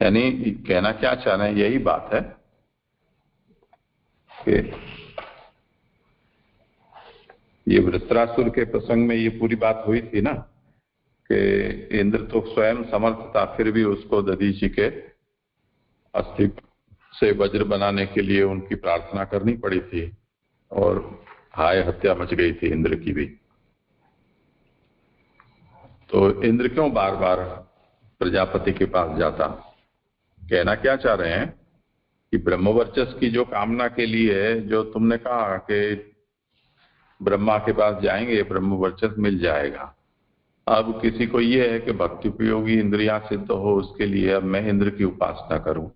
यानी कहना क्या चाह रहे हैं, यही बात है कि ये वृत्रासुर के प्रसंग में ये पूरी बात हुई थी ना कि इंद्र तो स्वयं समर्थ था, फिर भी उसको दधीचि के अस्थि से वज्र बनाने के लिए उनकी प्रार्थना करनी पड़ी थी और हाय हत्या मच गई थी इंद्र की भी। तो इंद्र क्यों बार बार प्रजापति के पास जाता। कहना क्या चाह रहे हैं कि ब्रह्मवर्चस की जो कामना के लिए जो तुमने कहा कि ब्रह्मा के पास जाएंगे ब्रह्मवर्चस मिल जाएगा, अब किसी को ये है कि भक्ति उपयोगी इंद्रियां सिद्ध हो, उसके लिए अब मैं इंद्र की उपासना करूं,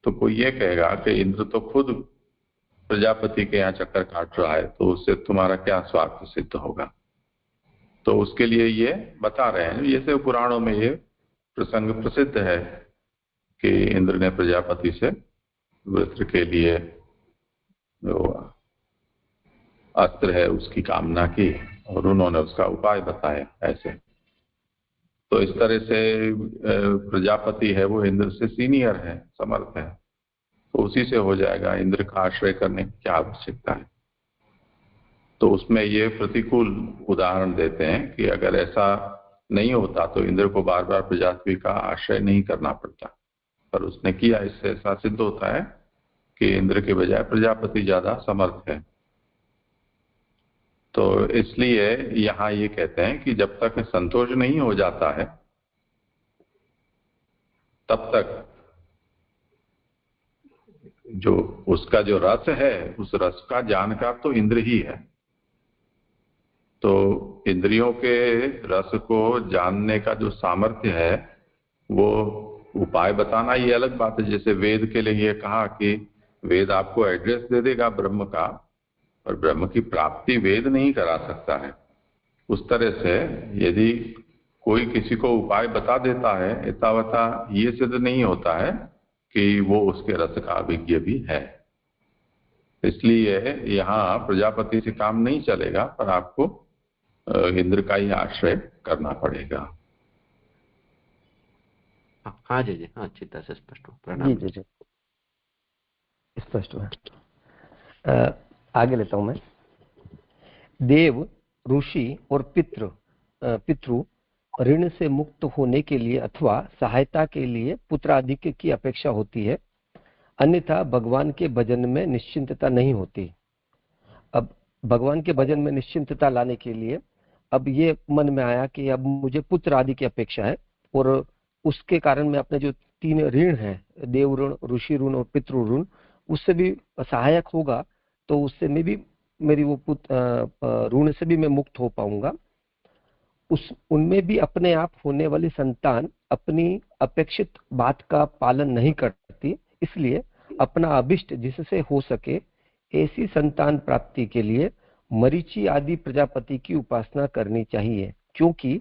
तो कोई ये कहेगा कि इंद्र तो खुद प्रजापति के यहाँ चक्कर काट रहा है, तो उससे तुम्हारा क्या स्वार्थ सिद्ध होगा। तो उसके लिए ये बता रहे हैं, जैसे पुराणों में ये प्रसंग प्रसिद्ध है कि इंद्र ने प्रजापति से वृत्र के लिए जो अस्त्र है उसकी कामना की और उन्होंने उसका उपाय बताया ऐसे। तो इस तरह से प्रजापति है वो इंद्र से सीनियर है, समर्थ है, तो उसी से हो जाएगा, इंद्र का आश्रय करने की क्या आवश्यकता है। तो उसमें ये प्रतिकूल उदाहरण देते हैं कि अगर ऐसा नहीं होता तो इंद्र को बार बार प्रजापति का आश्रय नहीं करना पड़ता, पर उसने किया, इससे ऐसा सिद्ध होता है कि इंद्र के बजाय प्रजापति ज्यादा समर्थ है। तो इसलिए यहाँ ये कहते हैं कि जब तक संतोष नहीं हो जाता है तब तक जो उसका जो रस है, उस रस का जानकार तो इंद्र ही है। तो इंद्रियों के रस को जानने का जो सामर्थ्य है, वो उपाय बताना ये अलग बात है। जैसे वेद के लिए ये कहा कि वेद आपको एड्रेस दे देगा ब्रह्म का, और ब्रह्म की प्राप्ति वेद नहीं करा सकता है। उस तरह से यदि कोई किसी को उपाय बता देता है, एतावता ये सिद्ध नहीं होता है कि वो उसके रस का अभिज्ञ भी है। इसलिए यहाँ प्रजापति से काम नहीं चलेगा, पर आपको इंद्र का ही आश्रय करना पड़ेगा। हाँ जी जी, हाँ अच्छी तरह से स्पष्ट हो। जी प्रणाम। जी जी, स्पष्ट हुआ। आगे लेता हूं मैं। देव, ऋषि और पितृ ऋण से मुक्त होने के लिए अथवा सहायता के लिए पुत्राधिक्य की अपेक्षा होती है, अन्यथा भगवान के भजन में निश्चिंतता नहीं होती। अब भगवान के भजन में निश्चिंतता लाने के लिए अब ये मन में आया कि अब मुझे पुत्र आदि की अपेक्षा है, और उसके कारण मैं अपने जो 3 ऋण है, देव ऋण, ऋषि ऋण और पितृ ऋण, उससे भी सहायक होगा, तो उससे मैं भी मेरी वो ऋण से भी मैं मुक्त हो पाऊंगा। उनमें भी अपने आप होने वाली संतान अपनी अपेक्षित बात का पालन नहीं करती, इसलिए अपना अभिष्ट जिससे हो सके ऐसी संतान प्राप्ति के लिए मरीचि आदि प्रजापति की उपासना करनी चाहिए, क्योंकि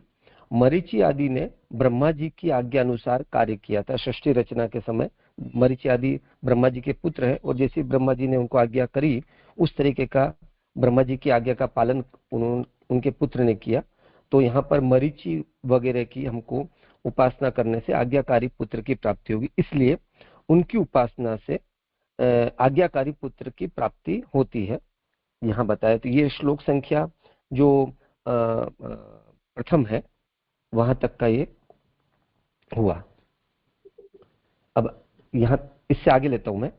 मरीचि आदि ने ब्रह्मा जी की आज्ञा अनुसार कार्य किया था। सृष्टि रचना के समय मरीचि आदि ब्रह्मा जी के पुत्र है, और जैसे ब्रह्मा जी ने उनको आज्ञा करी, उस तरीके का ब्रह्मा जी की आज्ञा का पालन उनके पुत्र ने किया। तो यहाँ पर मरीचि वगैरह की हमको उपासना करने से आज्ञाकारी पुत्र की प्राप्ति होगी, इसलिए उनकी उपासना से आज्ञाकारी पुत्र की प्राप्ति होती है, यहाँ बताया। तो ये श्लोक संख्या जो प्रथम है वहां तक का ये हुआ। अब यहाँ इससे आगे लेता हूं मैं।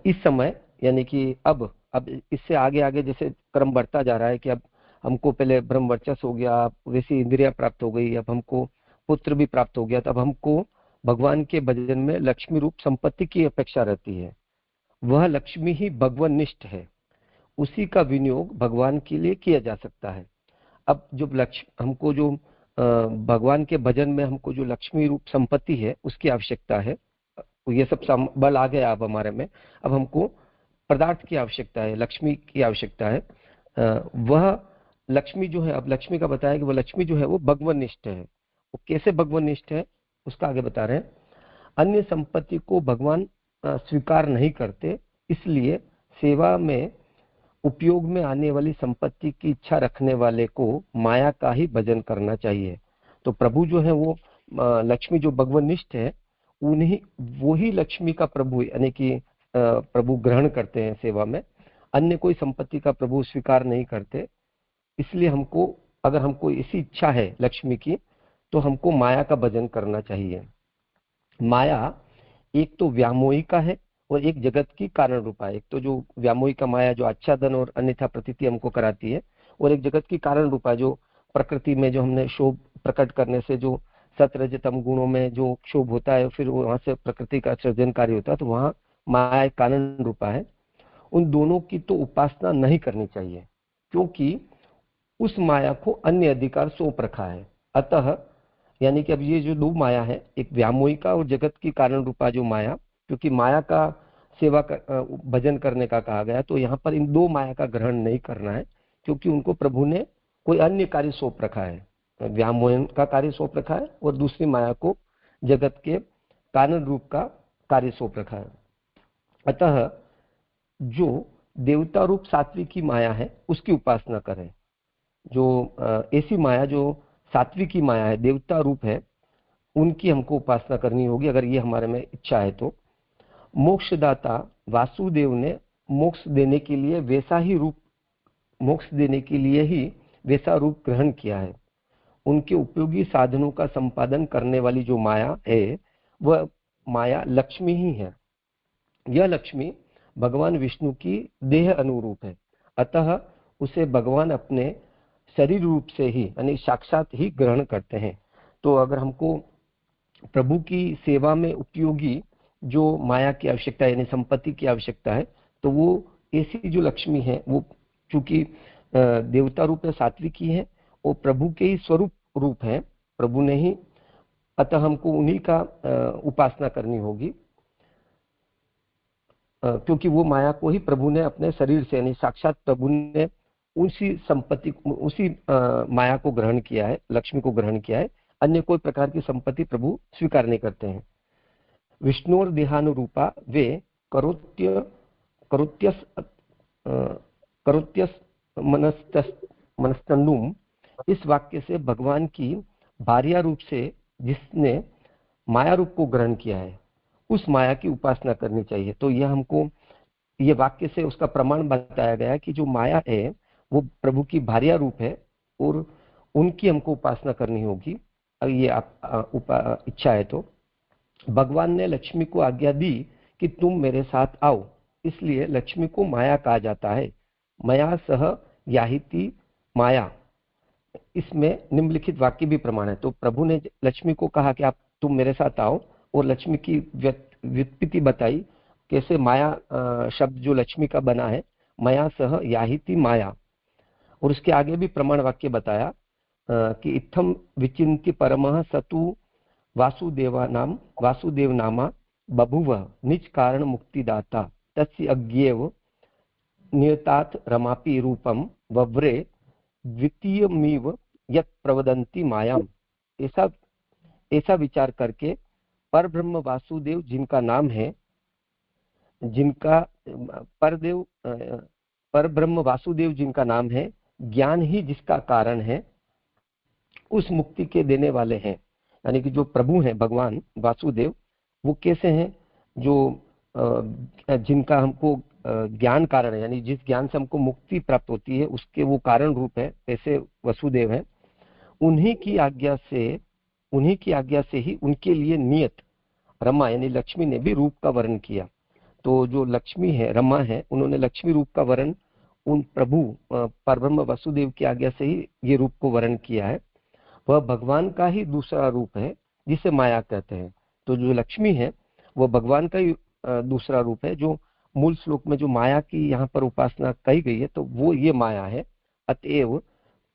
इस समय यानी कि अब इससे आगे आगे जैसे क्रम बढ़ता जा रहा है कि अब हमको पहले ब्रह्म वर्चस्व हो गया, वैसी इंद्रिया प्राप्त हो गई, अब हमको पुत्र भी प्राप्त हो गया, तब हमको भगवान के भजन में लक्ष्मी रूप संपत्ति की अपेक्षा रहती है। वह लक्ष्मी ही भगवान निष्ठ है, उसी का विनियोग भगवान के लिए किया जा सकता है। अब जो हमको जो भगवान के भजन में हमको जो लक्ष्मी रूप संपत्ति है उसकी आवश्यकता है, ये सब बल आ गया अब हमारे में। अब हमको पदार्थ की आवश्यकता है, लक्ष्मी की आवश्यकता है। वह लक्ष्मी जो है, अब लक्ष्मी का बताया कि वह लक्ष्मी जो है वो भगवान निष्ठ है। वो कैसे भगवान निष्ठ है उसका आगे बता रहे हैं। अन्य संपत्ति को भगवान स्वीकार नहीं करते, इसलिए सेवा में उपयोग में आने वाली संपत्ति की इच्छा रखने वाले को माया का ही भजन करना चाहिए। तो प्रभु जो है वो लक्ष्मी जो भगवान निष्ठ है, उन्हीं वो ही लक्ष्मी का प्रभु यानी कि प्रभु ग्रहण करते हैं सेवा में, अन्य कोई संपत्ति का प्रभु स्वीकार नहीं करते। इसलिए हमको, अगर हमको ऐसी इच्छा है लक्ष्मी की, तो हमको माया का भजन करना चाहिए। माया एक तो व्यामोहिका है और एक जगत की कारण रूपा है। एक तो जो व्यामोहिका माया जो आच्छादन और अन्यथा प्रतीति हमको कराती है, और एक जगत की कारण रूपा जो प्रकृति में जो हमने शोभ प्रकट करने से जो सतरजतम गुणों में जो क्षोभ होता है, फिर वहां से प्रकृति का सृजन कार्य होता है, तो वहां माया एक कारण रूपा है। उन दोनों की तो उपासना नहीं करनी चाहिए, क्योंकि उस माया को अन्य अधिकार सौंप रखा है। अतः यानी कि अब ये जो 2 माया है, एक व्यामोहिका और जगत की कारण रूपा जो माया, क्योंकि माया का सेवा भजन करने का कहा गया, तो यहाँ पर इन 2 माया का ग्रहण नहीं करना है, क्योंकि उनको प्रभु ने कोई अन्य कार्य सौंप रखा है। व्यामोहन का कार्य सौंप रखा है और दूसरी माया को जगत के कारण रूप का कार्य सौंप रखा है। अतः जो देवता रूप सात्विकी माया है उसकी उपासना करें। जो ऐसी माया जो सात्विकी माया है, देवता रूप है, उनकी हमको उपासना करनी होगी, अगर ये हमारे में इच्छा है तो। मोक्षदाता वासुदेव ने मोक्ष देने के लिए वैसा रूप ग्रहण किया है। उनके उपयोगी साधनों का संपादन करने वाली जो माया है, वह माया लक्ष्मी ही है। यह लक्ष्मी भगवान विष्णु की देह अनुरूप है, अतः उसे भगवान अपने शरीर रूप से ही यानी साक्षात ही ग्रहण करते हैं। तो अगर हमको प्रभु की सेवा में उपयोगी जो माया की आवश्यकता है यानी संपत्ति की आवश्यकता है, तो वो ऐसी जो लक्ष्मी है वो चूंकि देवता रूप है, सात्विकी है और प्रभु के ही स्वरूप रूप है, प्रभु ने ही, अतः हमको उन्हीं का उपासना करनी होगी, क्योंकि वो माया को ही प्रभु ने अपने शरीर से यानी साक्षात प्रभु ने उसी संपत्ति उसी माया को ग्रहण किया है, लक्ष्मी को ग्रहण किया है। अन्य कोई प्रकार की संपत्ति प्रभु स्वीकार नहीं करते हैं। विष्णुर देहानुरूपा वे करोत्यस मनस्तनुम, इस वाक्य से भगवान की भार्या रूप से जिसने माया रूप को ग्रहण किया है उस माया की उपासना करनी चाहिए। तो यह हमको ये वाक्य से उसका प्रमाण बताया गया कि जो माया है वो प्रभु की भार्या रूप है और उनकी हमको उपासना करनी होगी। अगर ये आप इच्छा है तो भगवान ने लक्ष्मी को आज्ञा दी कि तुम मेरे साथ आओ, इसलिए लक्ष्मी को माया कहा जाता है। मया सह याहिति माया, इसमें निम्नलिखित वाक्य भी प्रमाण है। तो प्रभु ने लक्ष्मी को कहा कि आप तुम मेरे साथ आओ और लक्ष्मी की व्युत्पत्ति बताई, कैसे माया शब्द जो लक्ष्मी का बना है, मया सह याहिति माया। और उसके आगे भी प्रमाण वाक्य बताया कि इत्थम विचिन्त्य परमः सतु वासुदेव नामा बभुव निज कारण मुक्तिदाता तस्य अज्ञेव नियतात् रमापि रूपम वव्रे द्वितीयमिव यत् प्रवदन्ति मायाम। ऐसा विचार करके परब्रह्म वासुदेव जिनका नाम है, जिनका परब्रह्म वासुदेव जिनका नाम है, ज्ञान ही जिसका कारण है, उस मुक्ति के देने वाले हैं। यानी कि जो प्रभु हैं भगवान वासुदेव वो कैसे हैं, जो जिनका हमको ज्ञान कारण है, यानी जिस ज्ञान से हमको मुक्ति प्राप्त होती है उसके वो कारण रूप है, ऐसे वसुदेव हैं। उन्हीं की आज्ञा से ही उनके लिए नियत रमा यानी लक्ष्मी ने भी रूप का वर्ण किया। तो जो लक्ष्मी है, रमा है, उन्होंने लक्ष्मी रूप का वर्ण उन प्रभु परब्रह्म वसुदेव की आज्ञा से ही ये रूप को वर्ण किया है। वह भगवान का ही दूसरा रूप है जिसे माया कहते हैं। तो जो लक्ष्मी है वह भगवान का ही दूसरा रूप है। जो मूल श्लोक में जो माया की यहाँ पर उपासना कही गई है तो वो ये माया है। अतएव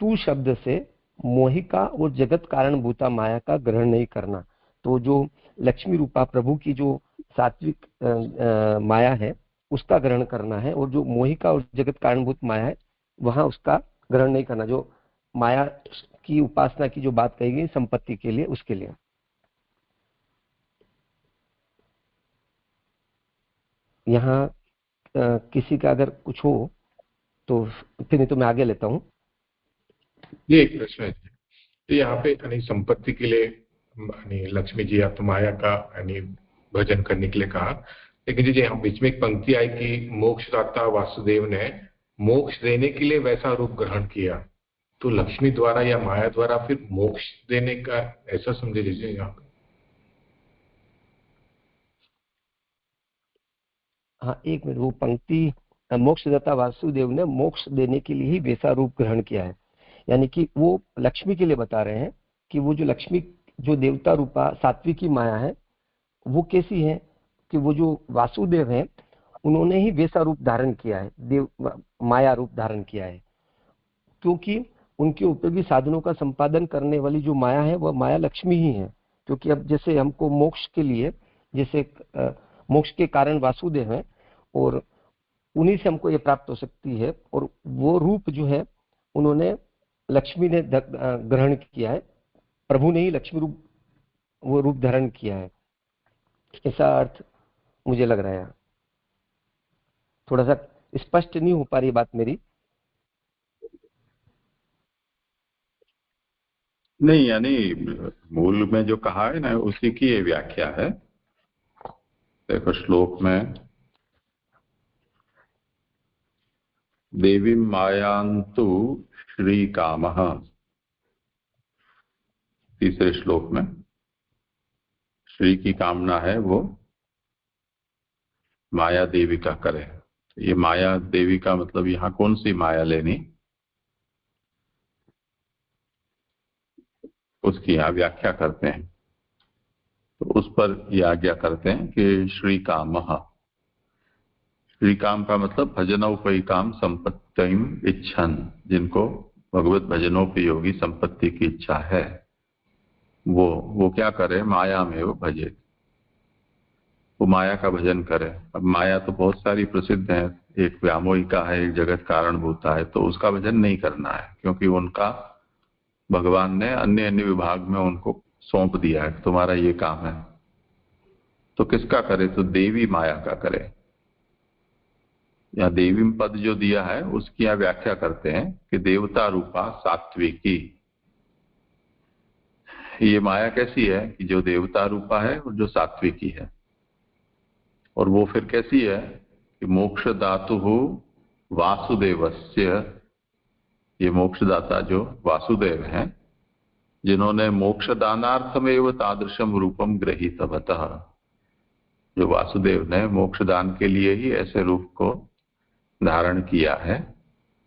तू शब्द से मोहिका और जगत कारणभूता माया का ग्रहण नहीं करना। तो जो लक्ष्मी रूपा प्रभु की जो सात्विक माया है उसका ग्रहण करना है, और जो मोहिका और जगत कारणभूत माया है वहां उसका ग्रहण नहीं करना। जो माया की उपासना की जो बात कही गई संपत्ति के लिए, उसके लिए। यहाँ किसी का अगर कुछ हो तो फिर नहीं तो मैं आगे लेता हूँ। ये एक प्रश्न है। तो यहाँ पे यानी संपत्ति के लिए यानी लक्ष्मी जी या तो माया का यानी भजन करने के लिए कहा, लेकिन जी यहाँ बीच में एक पंक्ति आई कि मोक्षदाता वासुदेव ने मोक्ष देने के लिए वैसा रूप ग्रहण किया। तो लक्ष्मी द्वारा या माया द्वारा फिर मोक्ष देने का ऐसा समझ लीजिए यहाँ पे। हाँ एक मिनट, वो पंक्ति मोक्षदाता वासुदेव ने मोक्ष देने के लिए ही वैसा रूप ग्रहण किया है, यानी कि वो लक्ष्मी के लिए बता रहे हैं कि वो जो लक्ष्मी जो देवता रूपा सात्विकी माया है वो कैसी है कि वो जो वासुदेव है उन्होंने ही वैसा रूप धारण किया है, देव माया रूप धारण किया है, क्योंकि उनके उपयोगी साधनों का संपादन करने वाली जो माया है वह माया लक्ष्मी ही है। क्योंकि अब जैसे हमको मोक्ष के लिए, जैसे मोक्ष के कारण वासुदेव है और उन्हीं से हमको ये प्राप्त हो सकती है, और वो रूप जो है उन्होंने लक्ष्मी ने ग्रहण किया है, प्रभु ने ही लक्ष्मी रूप वो रूप धारण किया है। ऐसा अर्थ मुझे लग रहा है। थोड़ा सा स्पष्ट नहीं हो पा रही बात मेरी। नहीं, यानी मूल में जो कहा है ना उसी की ये व्याख्या है। देखो श्लोक में देवी मायांतु श्री कामः, तीसरे श्लोक में श्री की कामना है वो माया देवी का करे। ये माया देवी का मतलब यहाँ कौन सी माया लेनी, उसकी यहाँ व्याख्या करते हैं। तो उस पर यह आज्ञा करते हैं कि श्री काम, श्री काम का मतलब भजनोपयी काम संपत्तिम इच्छन, जिनको भगवत भजनोपयोगी संपत्ति की इच्छा है वो क्या करे, माया में वो भजे, वो माया का भजन करे। अब माया तो बहुत सारी प्रसिद्ध है, एक व्यामोहिका है, एक जगत कारणभूता है, तो उसका भजन नहीं करना है क्योंकि उनका भगवान ने अन्य अन्य विभाग में उनको सौंप दिया है, तुम्हारा ये काम है। तो किसका करे, तो देवी माया का करे। या देवी पद जो दिया है उसकी यहाँ व्याख्या करते हैं कि देवता रूपा सात्विकी। ये माया कैसी है कि जो देवता रूपा है और जो सात्विकी है। और वो फिर कैसी है कि मोक्ष धातु वासुदेवस्य, ये मोक्षदाता जो वासुदेव हैं, जिन्होंने मोक्ष दानार्थमेव तादृशम रूपम गृहीतवतः, जो वासुदेव ने मोक्ष दान के लिए ही ऐसे रूप को धारण किया है।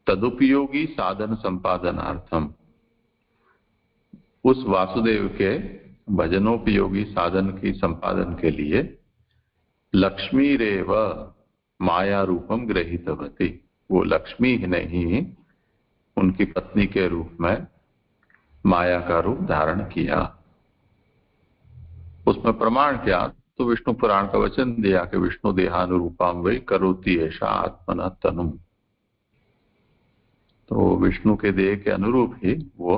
तदुपयोगी साधन संपादनार्थम, उस वासुदेव के भजनोपयोगी साधन की संपादन के लिए लक्ष्मी रेव माया रूपम गृहीतवती, वो लक्ष्मी ही नहीं उनकी पत्नी के रूप में माया का रूप धारण किया। उसमें प्रमाण क्या, तो विष्णु पुराण का वचन दिया कि विष्णु देहानुरूपाम वही करोति ऐसा आत्मना तनु, तो विष्णु के देह के अनुरूप ही वो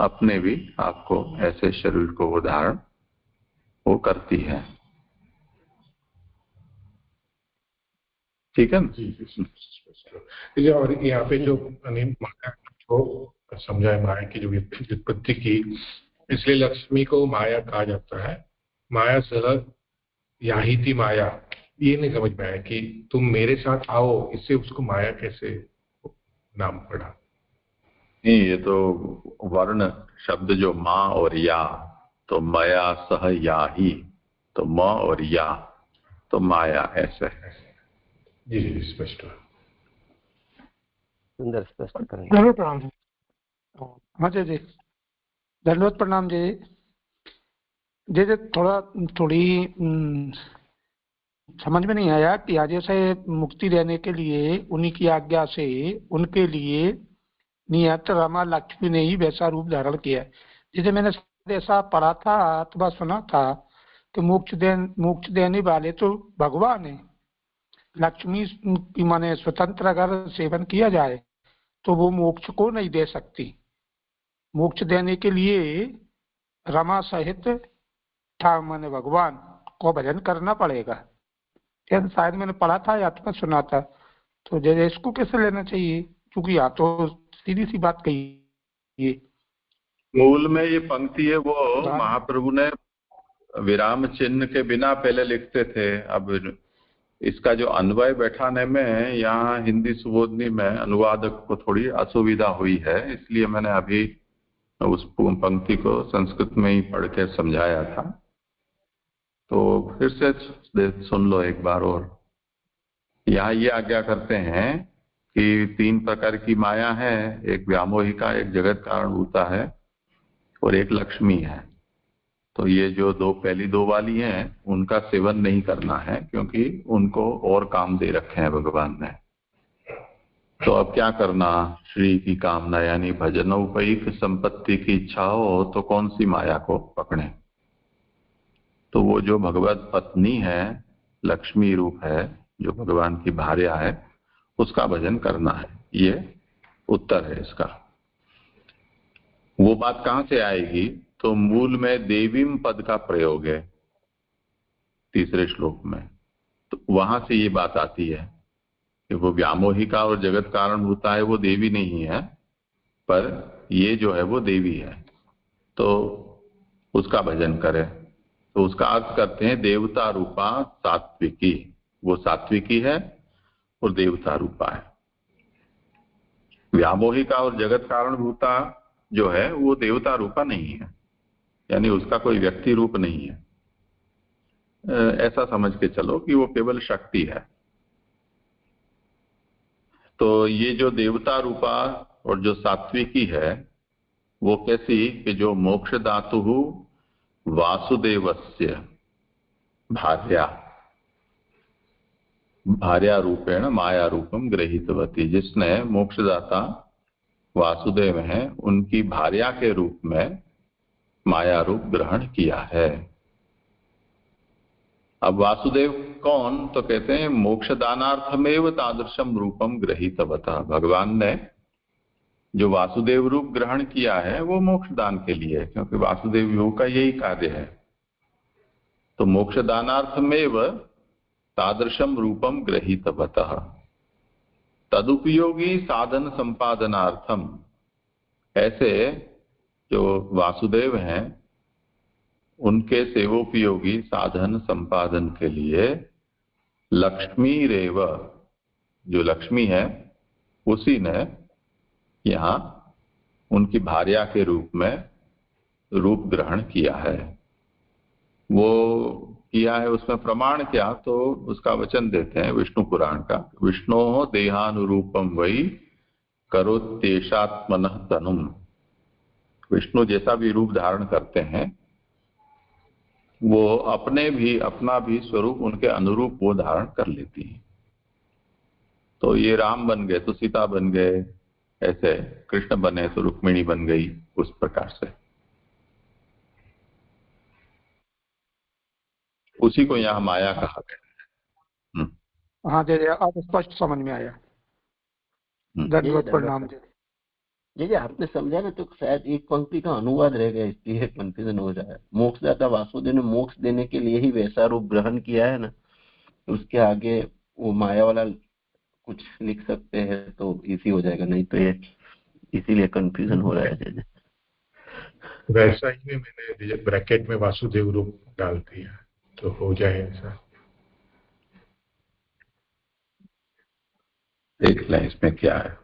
अपने भी आपको ऐसे शरीर को वो धारण वो करती है। ठीक है ना जी। और यहाँ पे जो माया को समझाए, माया की जो व्युत्पत्ति की, इसलिए लक्ष्मी को माया कहा जाता है। माया सह याही थी माया, ये नहीं समझ में आया कि तुम मेरे साथ आओ, इससे उसको माया कैसे नाम पड़ा। नहीं, ये तो वर्ण शब्द जो माँ और या, तो मया सह या ही, तो माँ और या तो माया ऐसे है। जी जी स्पष्ट है, सुंदर स्पष्ट करें। जरूर प्रणाम जी। हाँ जी जी, धन्यवाद, प्रणाम जी। जी जी, थोड़ी समझ में नहीं आया कि आज से मुक्ति देने के लिए उन्हीं की आज्ञा से उनके लिए नियत रमा लक्ष्मी ने ही वैसा रूप धारण किया है। जैसे मैंने ऐसा पढ़ा था अथवा सुना था कि मोक्ष देने वाले तो भगवान है, लक्ष्मी की माने स्वतंत्र अगर सेवन किया जाए तो वो मोक्ष को नहीं दे सकती। मोक्ष देने के लिए रमा सहित माने भगवान को भजन करना पड़ेगा। शायद मैंने पढ़ा था या तो सुना था, तो जैसे इसको कैसे लेना चाहिए, क्योंकि या तो सीधी सी बात कही। मूल में ये पंक्ति है वो महाप्रभु ने विराम चिन्ह के बिना पहले लिखते थे। अब इसका जो अन्वय बैठाने में यहाँ हिंदी सुबोधनी में अनुवादक को थोड़ी असुविधा हुई है, इसलिए मैंने अभी उस पंक्ति को संस्कृत में ही पढ़ के समझाया था। तो फिर से सुन लो एक बार और। यहाँ ये आज्ञा करते हैं कि 3 प्रकार की माया है, एक व्यामोहिका, एक जगत कारणभूता है और एक लक्ष्मी है। तो ये जो पहली दो वाली हैं उनका सेवन नहीं करना है, क्योंकि उनको और काम दे रखे हैं भगवान ने। तो अब क्या करना, श्री की कामना यानी भजनोपयुक्त संपत्ति की इच्छा हो तो कौन सी माया को पकड़े, तो वो जो भगवत पत्नी है, लक्ष्मी रूप है, जो भगवान की भार्या है, उसका भजन करना है। ये उत्तर है इसका। वो बात कहां से आएगी, तो मूल में देवीम पद का प्रयोग है 3 श्लोक में, तो वहां से ये बात आती है कि वो व्यामोहिका और जगत कारणभूता है, वो देवी नहीं है, पर ये जो है वो देवी है, तो उसका भजन करे। तो उसका अर्थ करते हैं देवता रूपा सात्विकी, वो सात्विकी है और देवता रूपा है। व्यामोहिका और जगत कारणभूता जो है वो देवता रूपा नहीं है, यानी उसका कोई व्यक्ति रूप नहीं है। ऐसा समझ के चलो कि वो केवल शक्ति है। तो ये जो देवता रूपा और जो सात्विकी है वो कैसी, कि जो मोक्ष धातु वासुदेवस्य, भार्या रूपेण माया रूपम गृहीतवती, जिसने मोक्षदाता वासुदेव हैं उनकी भार्या के रूप में माया रूप ग्रहण किया है। अब वासुदेव कौन? तो कहते हैं मोक्षदानार्थमेव तादृशम रूपम गृहीतवता। भगवान ने जो वासुदेव रूप ग्रहण किया है वो मोक्षदान के लिए है, क्योंकि वासुदेव योग का यही कार्य है। तो मोक्षदानार्थमेव तादृशम रूपम गृहीतवतः तदुपयोगी साधन संपादनार्थम, ऐसे जो वासुदेव हैं उनके सेवोपयोगी साधन संपादन के लिए लक्ष्मी रेव, जो लक्ष्मी है उसी ने यहाँ उनकी भार्या के रूप में रूप ग्रहण किया है। वो किया है उसमें प्रमाण क्या? तो उसका वचन देते हैं विष्णु पुराण का, विष्णो देहानुरूपम वही करोत्येषात्मनः तनुम। विष्णु जैसा भी रूप धारण करते हैं वो अपना भी स्वरूप उनके अनुरूप वो धारण कर लेती है। तो ये राम बन गए तो सीता बन गए, ऐसे कृष्ण बने तो रुक्मिणी बन गई, उस प्रकार से उसी को यहाँ माया कहा गया। हाँ जी, अब स्पष्ट समझ में आया। धन्यवाद, प्रणाम जी। ये आपने समझा ना, तो शायद एक पंक्ति का अनुवाद रह गया, इसलिए कंफ्यूजन हो रहा है। मोक्षदाता वासुदेव ने मोक्ष देने के लिए ही वैसा रूप ग्रहण किया है ना, उसके आगे वो माया वाला कुछ लिख सकते हैं तो इजी हो जाएगा, नहीं तो ये इसीलिए कंफ्यूजन हो रहा है। वैसा ही में मैंने ब्रैकेट में वासुदेव रूप डाल दिया तो हो जाए ऐसा। देख लें इसमें क्या है।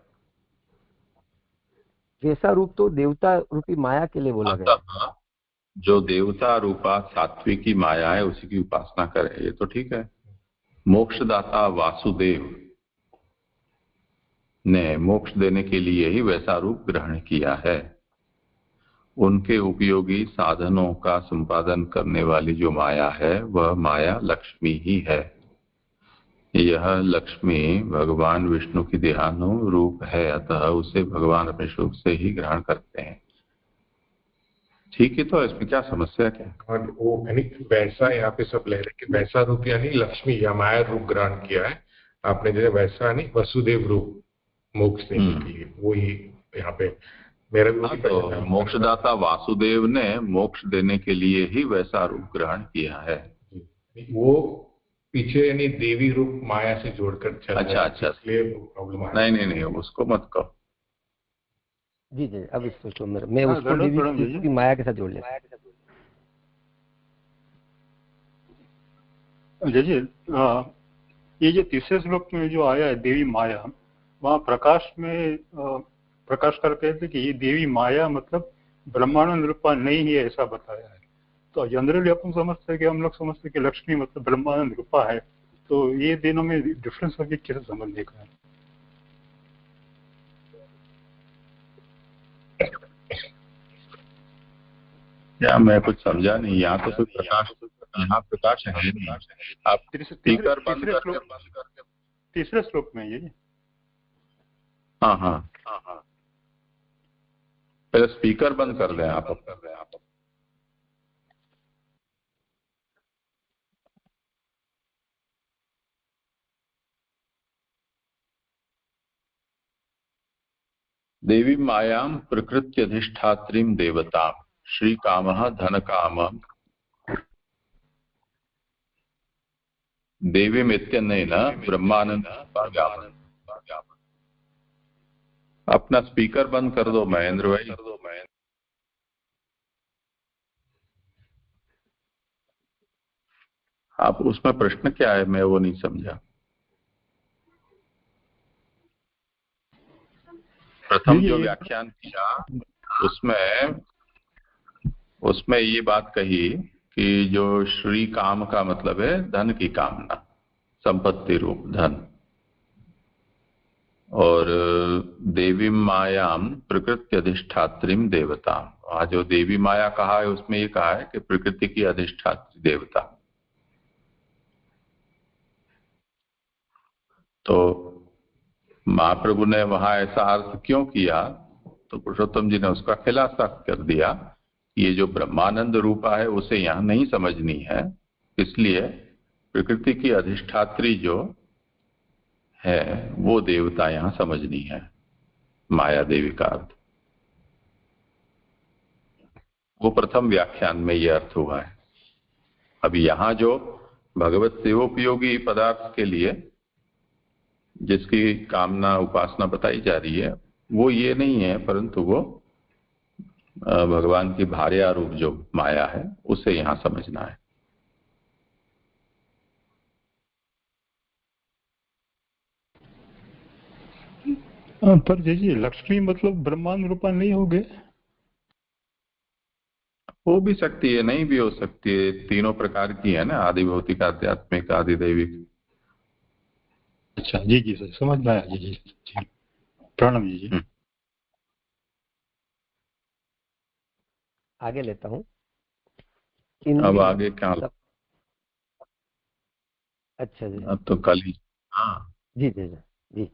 वैसा रूप तो देवता रूपी माया के लिए बोला गया। जो देवता रूपा सात्विकी माया है उसी की उपासना करे, ये तो ठीक है। मोक्षदाता वासुदेव ने मोक्ष देने के लिए ही वैसा रूप ग्रहण किया है। उनके उपयोगी साधनों का संपादन करने वाली जो माया है वह माया लक्ष्मी ही है। यह लक्ष्मी भगवान विष्णु की देहानुरूप है, अतः उसे भगवान अपने स्वरूप से ही ग्रहण करते हैं। ठीक है, तो इसमें क्या समस्या क्या है? और वो यानी वैसा यहाँ पे सब ले रहे कि वैसा रूप यानी लक्ष्मी या माया रूप ग्रहण किया है आपने, जैसे वैसा यानी वसुदेव रूप मोक्ष देने के लिए, वही यहाँ पे मेरा भी तो मोक्षदाता वासुदेव ने मोक्ष देने के लिए ही वैसा रूप ग्रहण किया है। वो पीछे यानी देवी रूप माया से जोड़कर चल रहा है। अच्छा, इसलिए प्रॉब्लम है। नहीं उसको मत कहो। जी अब इसको मैं उसको देवी की माया के साथ जोड़ लेता। जी ये जो तीसरे श्लोक में जो आया है देवी माया, वहाँ प्रकाश में प्रकाश कर कहते कि ये देवी माया मतलब ब्रह्मानंद रूपा नहीं है, ऐसा बताया है। तो जनरली अपन समझते हैं कि हम लोग समझते हैं कि लक्ष्मी मतलब ब्रह्मानंद रूपा है, तो ये दोनों में डिफरेंस करके कैसे समझने का है? या मैं कुछ समझा नहीं। यहाँ तो कोई प्रकाश, यहाँ प्रकाश है नहीं। आप स्पीकर बंद करके तीसरे श्लोक में ये। हाँ पहले स्पीकर बंद कर दें आप। देवी मायां प्रकृत्यधिष्ठात्रीं देवतां श्री कामः धन कामं देवीमित्यनेन ब्रह्मानंद। अपना स्पीकर बंद कर दो महेंद्र भाई। आप उसमें प्रश्न क्या है, मैं वो नहीं समझा। प्रथम जो व्याख्यान किया उसमें ये बात कही कि जो श्री काम का मतलब है धन की कामना, संपत्ति रूप धन, और देवी मायाम प्रकृति अधिष्ठात्रीम देवता। आज जो देवी माया कहा है उसमें ये कहा है कि प्रकृति की अधिष्ठात्री देवता। तो महाप्रभु ने वहां ऐसा अर्थ क्यों किया, तो पुरुषोत्तम जी ने उसका खुलासा कर दिया। ये जो ब्रह्मानंद रूपा है उसे यहाँ नहीं समझनी है, इसलिए प्रकृति की अधिष्ठात्री जो है वो देवता यहाँ समझनी है, माया देवी का अर्थ। वो प्रथम व्याख्यान में ये अर्थ हुआ है। अभी यहाँ जो भगवत सेवोपयोगी पदार्थ के लिए जिसकी कामना उपासना बताई जा रही है वो ये नहीं है, परंतु वो भगवान की भार्या रूप जो माया है उसे यहाँ समझना है। पर जी लक्ष्मी मतलब ब्रह्मांड रूपा नहीं हो गए? हो भी सकती है, नहीं भी हो सकती है, तीनों प्रकार की है ना, आदि भौतिक, आध्यात्मिक, आदि दैविक। अच्छा जी जी सर, समझ में आया जी जी। प्रणाम जी। आगे लेता हूँ। अब आगे क्या? अच्छा जी, अब तो कल ही। हाँ जी जी जी जी।